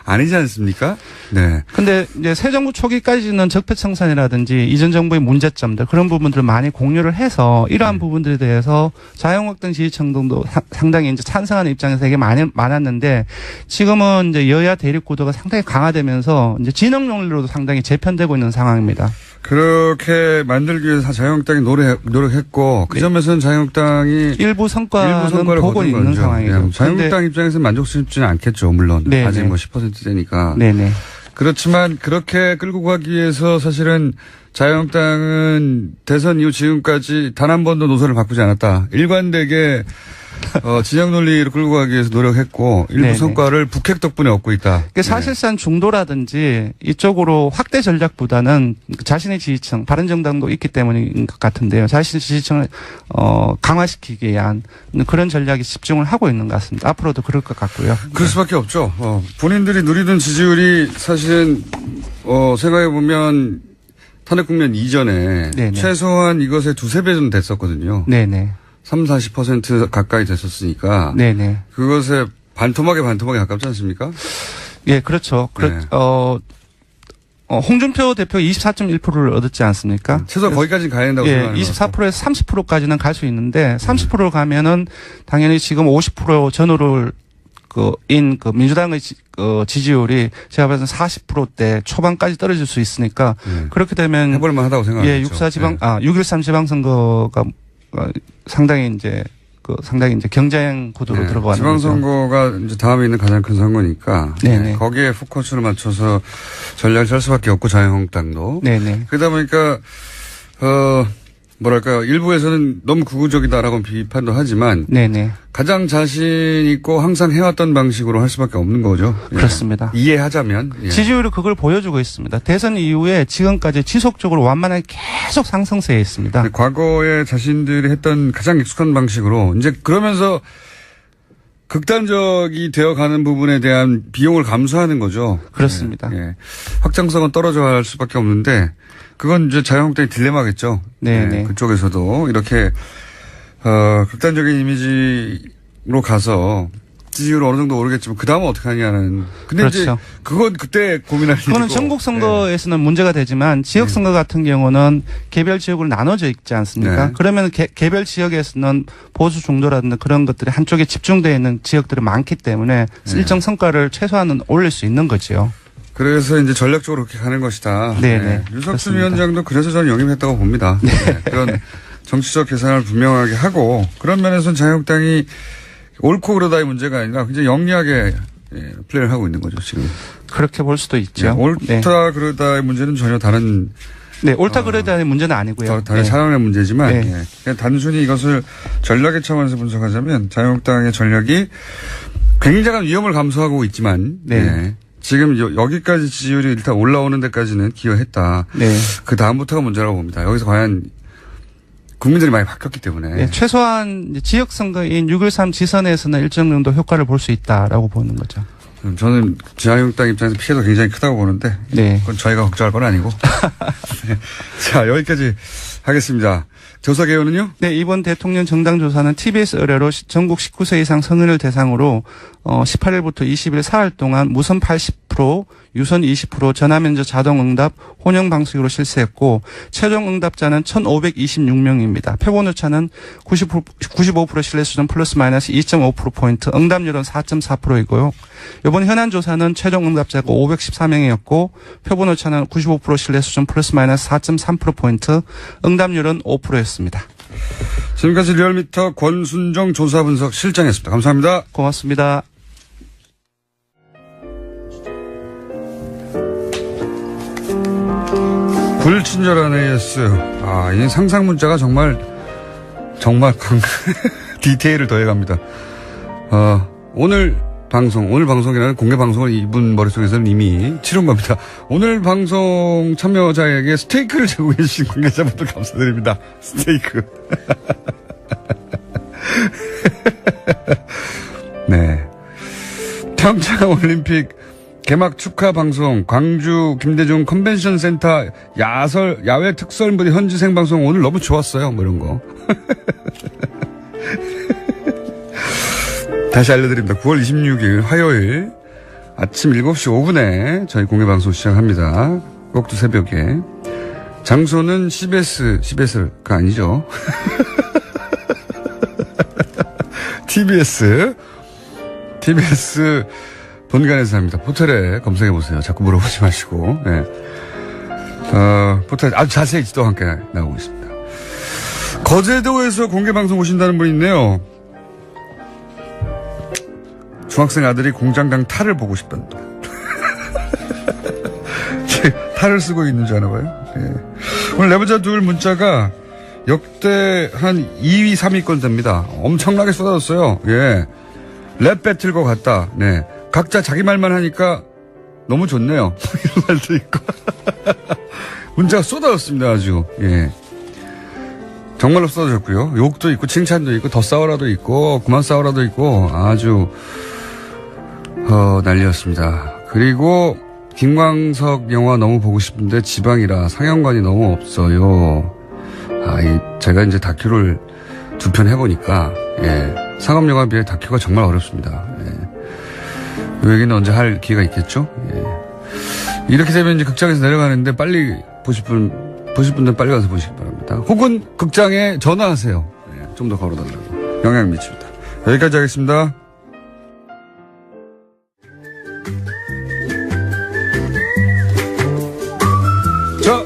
아니지 않습니까? 네. 근데 이제 새 정부 초기까지는 적폐청산이라든지 이전 정부의 문제점들 그런 부분들을 많이 공유를 해서 이러한 부분들에 대해서 자유한국당 지지층도 상당히 이제 찬성하는 입장에서 되게 많았는데 지금은 이제 여야 대립 구도가 상당히 강화되면서 이제 진영 논리로도 상당히 재편되고 있는 상황입니다. 그렇게 만들기 위해서 자유한국당이 노력했고 그 네. 점에서는 자유한국당이 일부 성과를 보고 거둔 있는 거죠. 상황이죠. 자유한국당 입장에서는 만족스럽지는 않겠죠. 물론 네네. 아직 뭐 10%대니까. 네네. 그렇지만 그렇게 끌고 가기 위해서 사실은 자유한국당은 대선 이후 지금까지 단 한 번도 노선을 바꾸지 않았다. 일관되게 진영 논리로 끌고 가기 위해서 노력했고 일부 네네. 성과를 북핵 덕분에 얻고 있다. 그러니까 사실상 중도라든지 이쪽으로 확대 전략보다는 자신의 지지층, 바른정당도 있기 때문인 것 같은데요. 자신의 지지층을 강화시키기 위한 그런 전략에 집중을 하고 있는 것 같습니다. 앞으로도 그럴 것 같고요. 그럴 수밖에 없죠. 본인들이 누리던 지지율이 사실은 생각해 보면 탄핵 국면 이전에 네네. 최소한 이것의 2-3배 정도 됐었거든요. 네네. 30-40% 가까이 됐었으니까. 네네. 그것에 반토막에 가깝지 않습니까? 예, 그렇죠. 네. 홍준표 대표 24.1%를 얻었지 않습니까? 최소 거기까지는 가야 된다고 예, 생각하는 것 같아요. 24%에서 30%까지는 갈 수 있는데 30%를 가면은 당연히 지금 50% 전후를 민주당의 지지율이 제가 봐서는 40%대 초반까지 떨어질 수 있으니까 그렇게 되면 해볼만 하다고 생각합니다. 예, 6.13 지방선거가 상당히 이제 경쟁 구도로 들어가는 지방선거가 이제 다음에 있는 가장 큰 선거니까 네네. 거기에 포커스를 맞춰서 전략을 짤 수밖에 없고 자유한국당도 네네. 그러다 보니까 일부에서는 너무 극우적이다라고 비판도 하지만 네네. 가장 자신 있고 항상 해왔던 방식으로 할 수밖에 없는 거죠. 그렇습니다. 이해하자면. 예. 지지율이 그걸 보여주고 있습니다. 대선 이후에 지금까지 지속적으로 완만하게 계속 상승세에 있습니다. 과거에 자신들이 했던 가장 익숙한 방식으로 이제 그러면서 극단적이 되어가는 부분에 대한 비용을 감수하는 거죠. 그렇습니다. 예. 확장성은 떨어져 갈 수밖에 없는데 그건 이제 자유한국당의 딜레마겠죠. 네네. 예. 그쪽에서도 이렇게 극단적인 이미지로 가서 지지율 어느 정도 오르겠지만 그 다음은 어떻게 하냐는. 근데 그렇죠. 이제 그건 그때 고민할 일이고. 그거는 전국 선거에서는 문제가 되지만 지역 선거 같은 경우는 개별 지역으로 나눠져 있지 않습니까? 네. 그러면 개별 지역에서는 보수 중도라든지 그런 것들이 한쪽에 집중되어 있는 지역들이 많기 때문에 일정 성과를 최소한은 올릴 수 있는 거죠. 그래서 이제 전략적으로 그렇게 가는 것이다. 네네. 윤석열 위원장도 그래서 저는 영입했다고 봅니다. 네. 그런 정치적 계산을 분명하게 하고 그런 면에서는 자유한국당이 옳고 그러다의 문제가 아니라 굉장히 영리하게 플레이를 하고 있는 거죠, 지금. 그렇게 볼 수도 있죠. 옳다 그러다의 문제는 전혀 다른. 네, 옳다 그러다의 문제는 아니고요. 다른 차원의 문제지만 네. 그냥 단순히 이것을 전략의 차원에서 분석하자면 자유한국당의 전략이 굉장한 위험을 감수하고 있지만 네. 지금 여기까지 지지율이 일단 올라오는 데까지는 기여했다. 네. 그 다음부터가 문제라고 봅니다. 여기서 과연 국민들이 많이 바뀌었기 때문에. 네, 최소한 지역 선거인 6.13 지선에서는 일정 정도 효과를 볼 수 있다라고 보는 거죠. 저는 자유한국당 입장에서 피해도 굉장히 크다고 보는데. 네. 그건 저희가 걱정할 건 아니고. 네. 자, 여기까지 하겠습니다. 조사 개요는요? 네, 이번 대통령 정당 조사는 TBS 의뢰로 전국 19세 이상 성인을 대상으로 18일부터 20일 4일 동안 무선 80%, 유선 20%, 전화면접 자동응답, 혼영 방식으로 실시했고 최종 응답자는 1,526명입니다. 표본 오차는 95% 신뢰 수준 플러스 마이너스 2.5%포인트, 응답률은 4.4%이고요. 이번 현안 조사는 최종 응답자가 514명이었고 표본 오차는 95% 신뢰 수준 플러스 마이너스 4.3%포인트, 응답률은 5%였습니다. 지금까지 리얼미터 권순정 조사 분석 실장이었습니다. 감사합니다. 고맙습니다. 불친절한 AS. 이 상상 문자가 정말 디테일을 더해갑니다. 오늘 방송이라는 공개 방송을 이분 머릿속에서는 이미 치른 겁니다. 오늘 방송 참여자에게 스테이크를 제공해 주신 관계자분들 감사드립니다. 스테이크. 네. 평창 올림픽 개막 축하 방송, 광주 김대중 컨벤션 센터 야외 특설 무대 현지 생방송 오늘 너무 좋았어요. 뭐 이런 거. 다시 알려드립니다. 9월 26일 화요일 아침 7시 5분에 저희 공개방송 시작합니다. 꼭두 새벽에. 장소는 CBS가 아니죠. TBS 본관에서 합니다. 포털에 검색해보세요. 자꾸 물어보지 마시고. 네. 포털에 아주 자세히 지도와 함께 나오고 있습니다. 거제도에서 공개방송 오신다는 분이 있네요. 중학생 아들이 공장장 탈을 보고 싶답니다. 탈을 쓰고 있는 줄 아나 봐요. 네. 오늘 내부자 둘 문자가 역대 한 2위, 3위권 됩니다. 엄청나게 쏟아졌어요. 예. 랩 배틀 것 같다. 네. 각자 자기 말만 하니까 너무 좋네요. 이런 말도 있고. 문자가 쏟아졌습니다, 아주. 예. 정말로 쏟아졌고요. 욕도 있고, 칭찬도 있고, 더 싸워라도 있고, 그만 싸워라도 있고, 아주, 난리였습니다. 그리고, 김광석 영화 너무 보고 싶은데 지방이라 상영관이 너무 없어요. 제가 이제 다큐를 2편 해보니까, 예. 상업영화에 비해 다큐가 정말 어렵습니다. 예. 이 얘기는 언제 할 기회가 있겠죠? 예. 이렇게 되면 이제 극장에서 내려가는데 빨리 보실 분들은 빨리 가서 보시기 바랍니다. 혹은 극장에 전화하세요. 예. 좀 더 걸어달라고. 영향 미칩니다. 여기까지 하겠습니다. 자,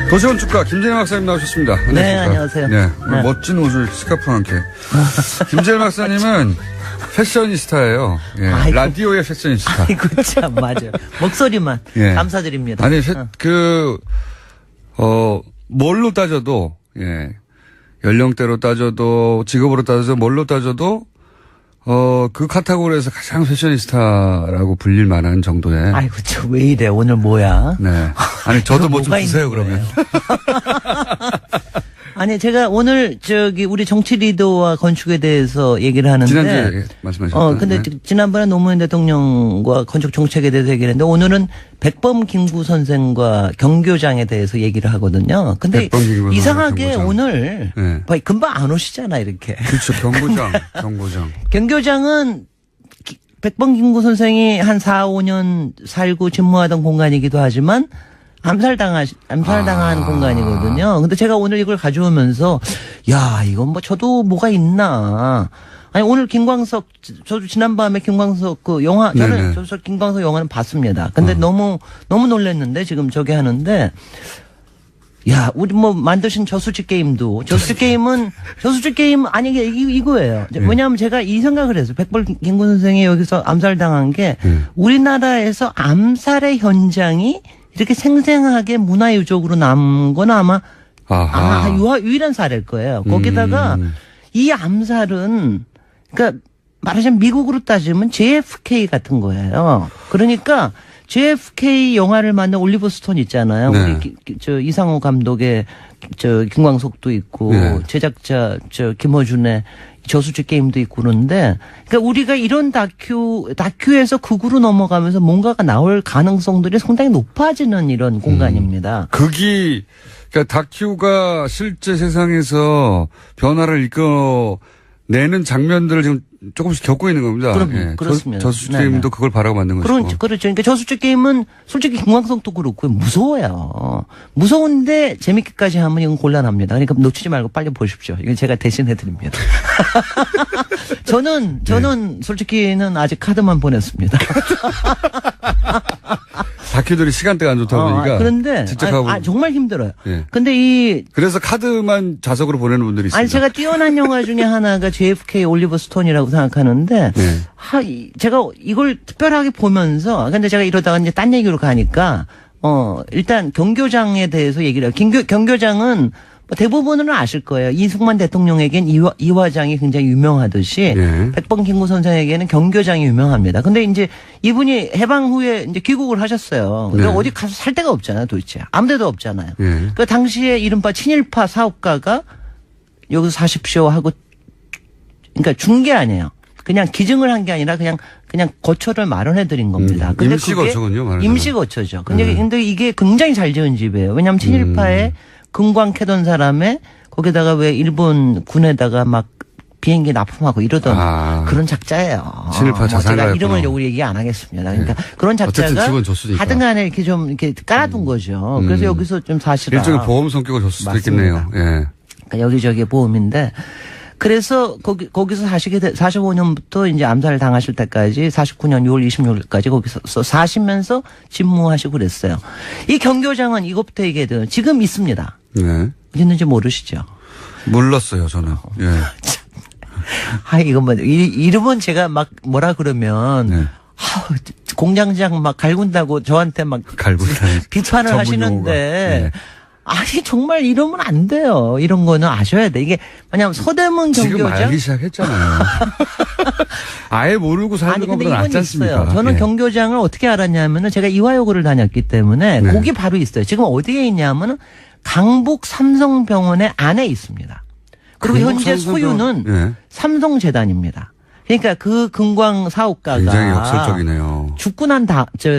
도시건축가 김재현 박사님 나오셨습니다. 안녕하십니까? 네, 안녕하세요. 네, 네. 멋진 옷을 스카프와 함께. 김재현 박사님은 패셔니스타예요. 예, 아이고. 라디오의 패셔니스타. 아이고, 참, 맞아요. 목소리만. 예. 감사드립니다. 아니, 뭘로 따져도, 예, 연령대로 따져도, 직업으로 따져도, 뭘로 따져도, 그 카테고리에서 가장 패셔니스타라고 불릴 만한 정도의. 아이고, 저 왜 이래, 오늘 뭐야? 네. 아니, 저도 뭐 좀 뭐가 주세요, 있는 그러면. 아니, 제가 오늘 우리 정치 리더와 건축에 대해서 얘기를 하는데. 지난주에 말씀하셨죠. 근데 네. 지난번에 노무현 대통령과 건축 정책에 대해서 얘기를 했는데 오늘은 백범 김구 선생과 경교장에 대해서 얘기를 하거든요. 근데 백범 김구 이상하게 경교장. 오늘 네. 금방 안 오시잖아, 이렇게. 그렇죠. 경고장. 경교장은 백범 김구 선생이 한 4, 5년 살고 집무하던 공간이기도 하지만 암살당한 공간이거든요. 근데 제가 오늘 이걸 가져오면서, 야, 이건 뭐 저도 뭐가 있나. 아니, 오늘 김광석, 저도 지난밤에 김광석 저는 저 김광석 영화는 봤습니다. 근데 너무 놀랐는데, 지금 저게 하는데, 야, 우리 만드신 저수지 게임도, 저수지 게임, 아니, 이거예요. 왜냐하면 제가 이 생각을 했어요. 백범 김구 선생이 여기서 암살당한 게, 우리나라에서 암살의 현장이 이렇게 생생하게 문화유적으로 남은 건 아마 유일한 사례일 거예요. 거기다가 이 암살은 그러니까 말하자면 미국으로 따지면 JFK 같은 거예요. 그러니까 JFK 영화를 만든 올리버 스톤 있잖아요. 네. 우리 이상호 감독의 김광석도 있고 네. 제작자 김어준의 저수지 게임도 있고 그런데 그러니까 우리가 이런 다큐에서 극으로 넘어가면서 뭔가가 나올 가능성들이 상당히 높아지는 이런 공간입니다. 그러니까 다큐가 실제 세상에서 변화를 이끌어내는 장면들을 지금 조금씩 겪고 있는 겁니다. 그럼, 그렇습니다. 저수지 게임도 그걸 바라고 만든 것이고. 그렇죠. 그러니까 저수지 게임은 솔직히 김광석도 그렇고 무서워요. 무서운데 재밌게까지 하면 이건 곤란합니다. 그러니까 놓치지 말고 빨리 보십시오. 이건 제가 대신 해드립니다. 저는 솔직히는 아직 카드만 보냈습니다. 다큐들이 시간대가 안 좋다 보니까. 그런데 정말 힘들어요. 예. 근데 그래서 카드만 자석으로 보내는 분들이 있습니다. 아니 제가 뛰어난 영화 중에 하나가 JFK 올리버 스톤이라고 생각하는데 제가 이걸 특별하게 보면서 근데 제가 이러다가 이제 딴 얘기로 가니까 일단 경교장에 대해서 얘기를 해요. 경교장은 대부분은 아실 거예요. 이승만 대통령에겐 이화장이 굉장히 유명하듯이 백범 김구 선생에게는 경교장이 유명합니다. 근데 이제 이분이 해방 후에 이제 귀국을 하셨어요. 근데 어디 가서 살 데가 없잖아요, 도대체. 아무 데도 없잖아요. 그 당시에 이른바 친일파 사업가가 여기서 사십시오 하고 그러니까 준 게 아니에요. 그냥 기증을 한 게 아니라 그냥 거처를 마련해 드린 겁니다. 근데 임시 거처군요, 말하자면. 임시 거처죠. 근데 이게 굉장히 잘 지은 집이에요. 왜냐하면 친일파에 금광 캐던 사람의 거기다가 왜 일본 군에다가 막 비행기 납품하고 이러던 그런 작자예요. 친일파 자산가였구나. 제가 이름을 여기 얘기 안 하겠습니다. 그러니까 그런 작자가 하든 간에 이렇게 좀 이렇게 깔아둔 거죠. 그래서 여기서 좀 사실은 일종의 보험 성격을 줬을 수도 있겠네요. 예. 그러니까 여기저기 보험인데 그래서 거기서 45년부터 이제 암살을 당하실 때까지 49년 6월 26일까지 거기서 사시면서 집무하시고 그랬어요. 이 경교장은 이것부터 얘기해도 지금 있습니다. 네. 어디 있는지 모르시죠? 몰랐어요, 저는. 예. 이거 뭐, 이름은 제가 막 뭐라 그러면, 네. 공장장 막 갈군다고 저한테 막 비판을 하시는데, 네. 아니, 정말 이러면 안 돼요. 이런 거는 아셔야 돼. 이게, 왜냐면 서대문 경교장. 지금 알기 시작했잖아요. 아예 모르고 살는 것보다 낫지 않습니까? 저는 예. 경교장을 어떻게 알았냐면은 제가 이화여고를 다녔기 때문에 네. 거기 바로 있어요. 지금 어디에 있냐면은 강북 삼성병원의 안에 있습니다. 그리고 현재 소유는 예. 삼성재단입니다. 그러니까 그 금광 사업가가 굉장히 역설적이네요. 죽고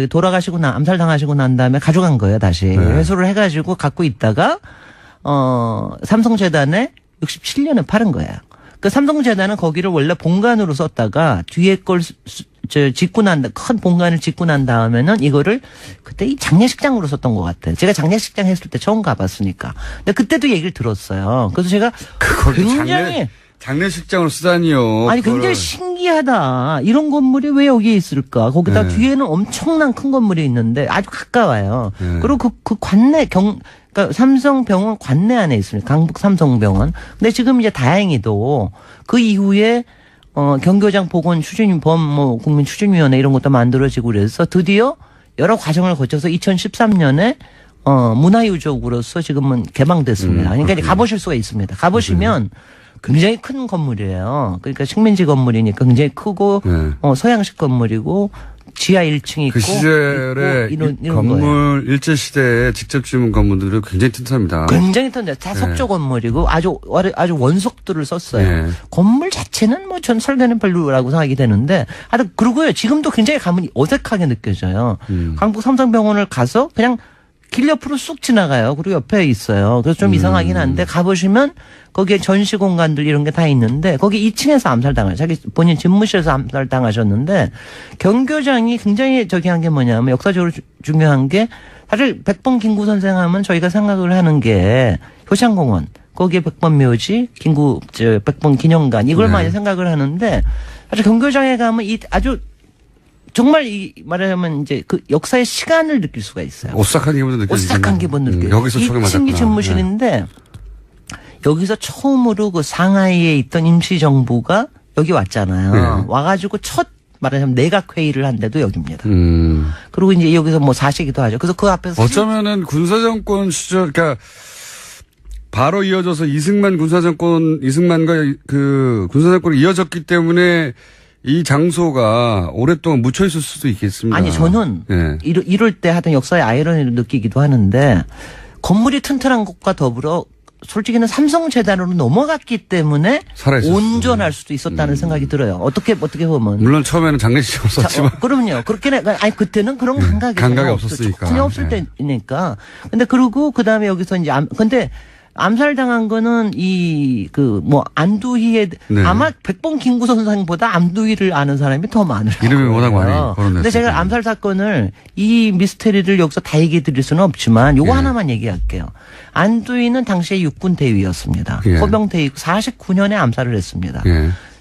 돌아가시고 암살당하시고 난 다음에 가져간 거예요, 다시. 네. 회수를 해가지고 갖고 있다가, 삼성재단에 67년에 팔은 거예요. 그 삼성재단은 거기를 원래 본관으로 썼다가 뒤에 걸 큰 본관을 짓고 난 다음에는 이거를 그때 이 장례식장으로 썼던 것 같아요. 제가 장례식장 했을 때 처음 가봤으니까. 근데 그때도 얘기를 들었어요. 그래서 제가 굉장히 장례식장으로 쓰다니요. 아니 굉장히 신기하다. 이런 건물이 왜 여기에 있을까? 거기다 네. 뒤에는 엄청난 큰 건물이 있는데 아주 가까워요. 네. 그리고 그 관내 그러니까 삼성병원 관내 안에 있습니다. 강북 삼성병원. 근데 지금 이제 다행히도 그 이후에 경교장 복원 국민 추진위원회 이런 것도 만들어지고 그래서 드디어 여러 과정을 거쳐서 2013년에 문화유적으로서 지금은 개방됐습니다. 그러니까 이제 가보실 수가 있습니다. 가보시면 굉장히 큰 건물이에요. 그러니까 식민지 건물이니까 굉장히 크고 서양식 건물이고 지하 1층이 있고 그 시절에 이런 건물 거예요. 일제 시대에 직접 지은 건물들은 굉장히 튼튼합니다. 굉장히 튼튼해요. 다 석조 건물이고 아주 원석들을 썼어요. 네. 건물 자체는 뭐 전 설계는 별로라고 생각이 되는데 하여튼 그러고요. 지금도 굉장히 가면 어색하게 느껴져요. 강북 삼성병원을 가서 그냥 길 옆으로 쑥 지나가요. 그리고 옆에 있어요. 그래서 좀 이상하긴 한데 가보시면 거기에 전시 공간들 이런 게 다 있는데 거기 2층에서 암살당하셨어요. 자기 본인 집무실에서 암살당하셨는데 경교장이 굉장히 한 게 뭐냐면 역사적으로 중요한 게 사실 백범 김구 선생 하면 저희가 생각을 하는 게 효창공원 거기에 백범 묘지 백범 기념관 이걸 많이 생각을 하는데 사실 경교장에 가면 아주 정말 말하자면 이제 그 역사의 시간을 느낄 수가 있어요. 오싹한 기분도 느껴지죠. 오싹한 기분을 느껴요. 여기서 총에 맞았구나. 2층이 집무실인데 여기서 처음으로 그 상하이에 있던 임시정부가 여기 왔잖아요. 네. 와가지고 첫 말하자면 내각회의를 한 데도 여기입니다. 그리고 이제 여기서 뭐 사시기도 하죠. 그래서 그 앞에서 어쩌면은 군사정권 시절, 그러니까 바로 이어져서 이승만과 그 군사정권이 이어졌기 때문에 이 장소가 오랫동안 묻혀 있을 수도 있겠습니다. 아니 저는 네. 이럴 때 하여튼 역사의 아이러니를 느끼기도 하는데 건물이 튼튼한 것과 더불어 솔직히는 삼성재단으로 넘어갔기 때문에 온전할 수도 있었다는 생각이 들어요. 어떻게 보면. 물론 처음에는 장례식이 없었지만. 그럼요. 그렇게는 아니 그때는 그런 감각이 없었으니까. 전혀 없을 때니까. 근데 그리고 그다음에 여기서 이제 근데 암살당한 거는 안두희의 아마 백범 김구 선생보다 안두희를 아는 사람이 더 많을 거예요. 이름이 워낙 많이 거론됐어요. 근데 제가 암살 사건을 이 미스테리를 여기서 다 얘기해 드릴 수는 없지만 요거 하나만 얘기할게요. 안두희는 당시에 육군 대위였습니다. 포병 대위 49년에 암살을 했습니다.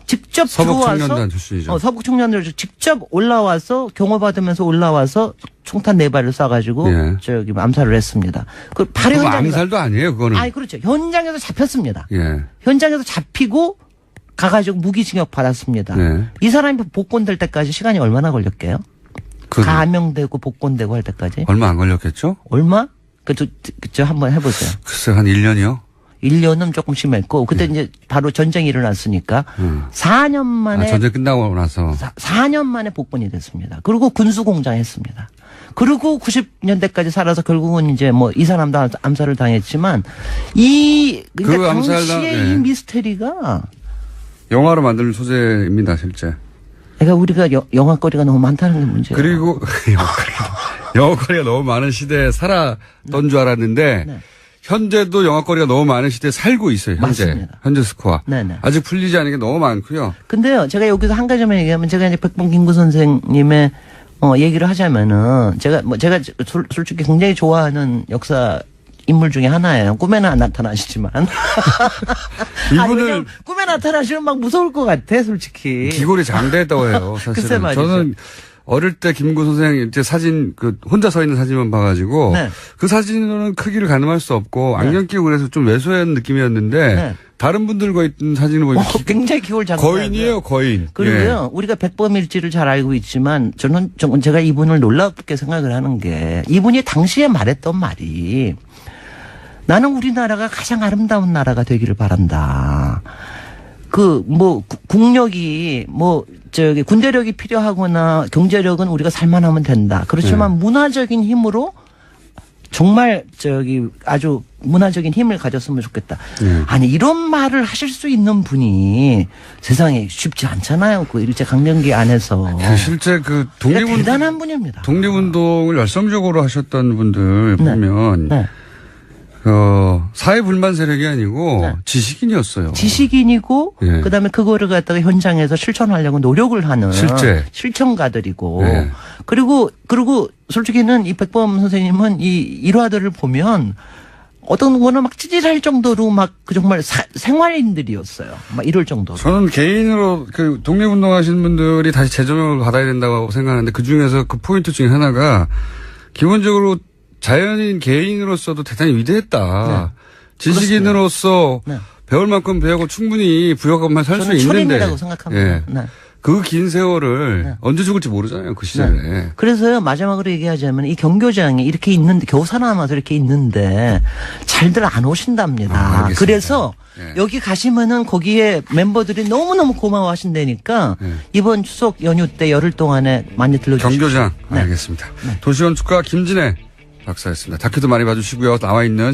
직접 서북청년단 출신이죠. 서북청년들 직접 올라와서 경호받으면서 올라와서 총탄 4발을 쏴가지고 암살을 했습니다. 그 바로 현장에서 암살도 아니에요, 그거는. 아니 그렇죠. 현장에서 잡혔습니다. 예. 현장에서 잡히고 가가지고 무기징역 받았습니다. 이 사람이 복권될 때까지 시간이 얼마나 걸렸게요? 가명되고 복권되고 할 때까지? 얼마 안 걸렸겠죠? 얼마? 저 한번 해보세요. 글쎄 한 1년이요? 1년은 조금 심했고 그때 이제 바로 전쟁이 일어났으니까 4년 만에 전쟁 끝나고 나서 4년 만에 복권이 됐습니다. 그리고 군수공장 했습니다. 그리고 90년대까지 살아서 결국은 이제 이 사람도 암살을 당했지만 그러니까 당시에 이 미스테리가 영화로 만들 소재입니다, 실제. 그러니까 우리가 영화거리가 너무 많다는 게 문제예요. 그리고 영화거리가 너무 많은 시대에 살았던 줄 알았는데 현재도 영화거리가 너무 많은 시대에 살고 있어요. 현재. 맞습니다. 현재 스코어. 네네. 아직 풀리지 않은 게 너무 많고요. 근데요, 제가 여기서 한 가지만 얘기하면 제가 이제 백범 김구 선생님의 얘기를 하자면은 제가 솔직히 굉장히 좋아하는 역사 인물 중에 하나예요. 꿈에는 안 나타나시지만. 이분을 꿈에 나타나시면 막 무서울 것 같아, 솔직히. 기골이 장대했다고 해요. 글쎄 사실은. 말이죠. 저는 어릴 때 김구 선생 이제 사진 혼자 서 있는 사진만 봐가지고 네. 그 사진으로는 크기를 가늠할 수 없고 안경 끼고 그래서 좀 왜소한 느낌이었는데 네. 다른 분들과 있는 사진을 보니까 굉장히 기골 장대. 거인이에요, 거인. 그리고요, 우리가 백범일지를 잘 알고 있지만 제가 이분을 놀랍게 생각을 하는 게 이분이 당시에 말했던 말이 나는 우리나라가 가장 아름다운 나라가 되기를 바란다. 국력이 군대력이 필요하거나 경제력은 우리가 살만하면 된다. 그렇지만 문화적인 힘으로 정말 아주 문화적인 힘을 가졌으면 좋겠다. 아니 이런 말을 하실 수 있는 분이 세상에 쉽지 않잖아요. 그 일제강점기 안에서. 실제 대단한 분입니다. 독립운동을 열성적으로 하셨던 분들 보면 네. 사회 불만 세력이 아니고 네. 지식인이었어요. 지식인이고 예. 그다음에 그거를 갖다가 현장에서 실천하려고 노력을 하는 실천가들이고 네. 그리고 솔직히는 이 백범 선생님은 이 일화들을 보면 어떤 거는 막 찌질할 정도로 막 정말 생활인들이었어요. 막 이럴 정도로. 저는 개인으로 독립운동 하시는 분들이 다시 재조명을 받아야 된다고 생각하는데 그 중에서 그 포인트 중에 하나가 기본적으로 자연인 개인으로서도 대단히 위대했다. 네. 지식인으로서 네. 배울 만큼 배우고 충분히 부역하면 살 수 저는 있는데. 철인이라고 생각합니다. 예. 네. 그 긴 세월을 네. 언제 죽을지 모르잖아요. 그 시절에. 네. 그래서요, 마지막으로 얘기하자면 이 경교장에 이렇게 있는데, 교사남아서 이렇게 있는데 잘들 안 오신답니다. 알겠습니다. 그래서 네. 여기 가시면은 거기에 멤버들이 너무너무 고마워 하신다니까 네. 이번 추석 연휴 때 열흘 동안에 많이 들러주시죠. 경교장. 네. 알겠습니다. 도시건축가 김진애 박사였습니다. 다큐도 많이 봐주시고요. 나와 있는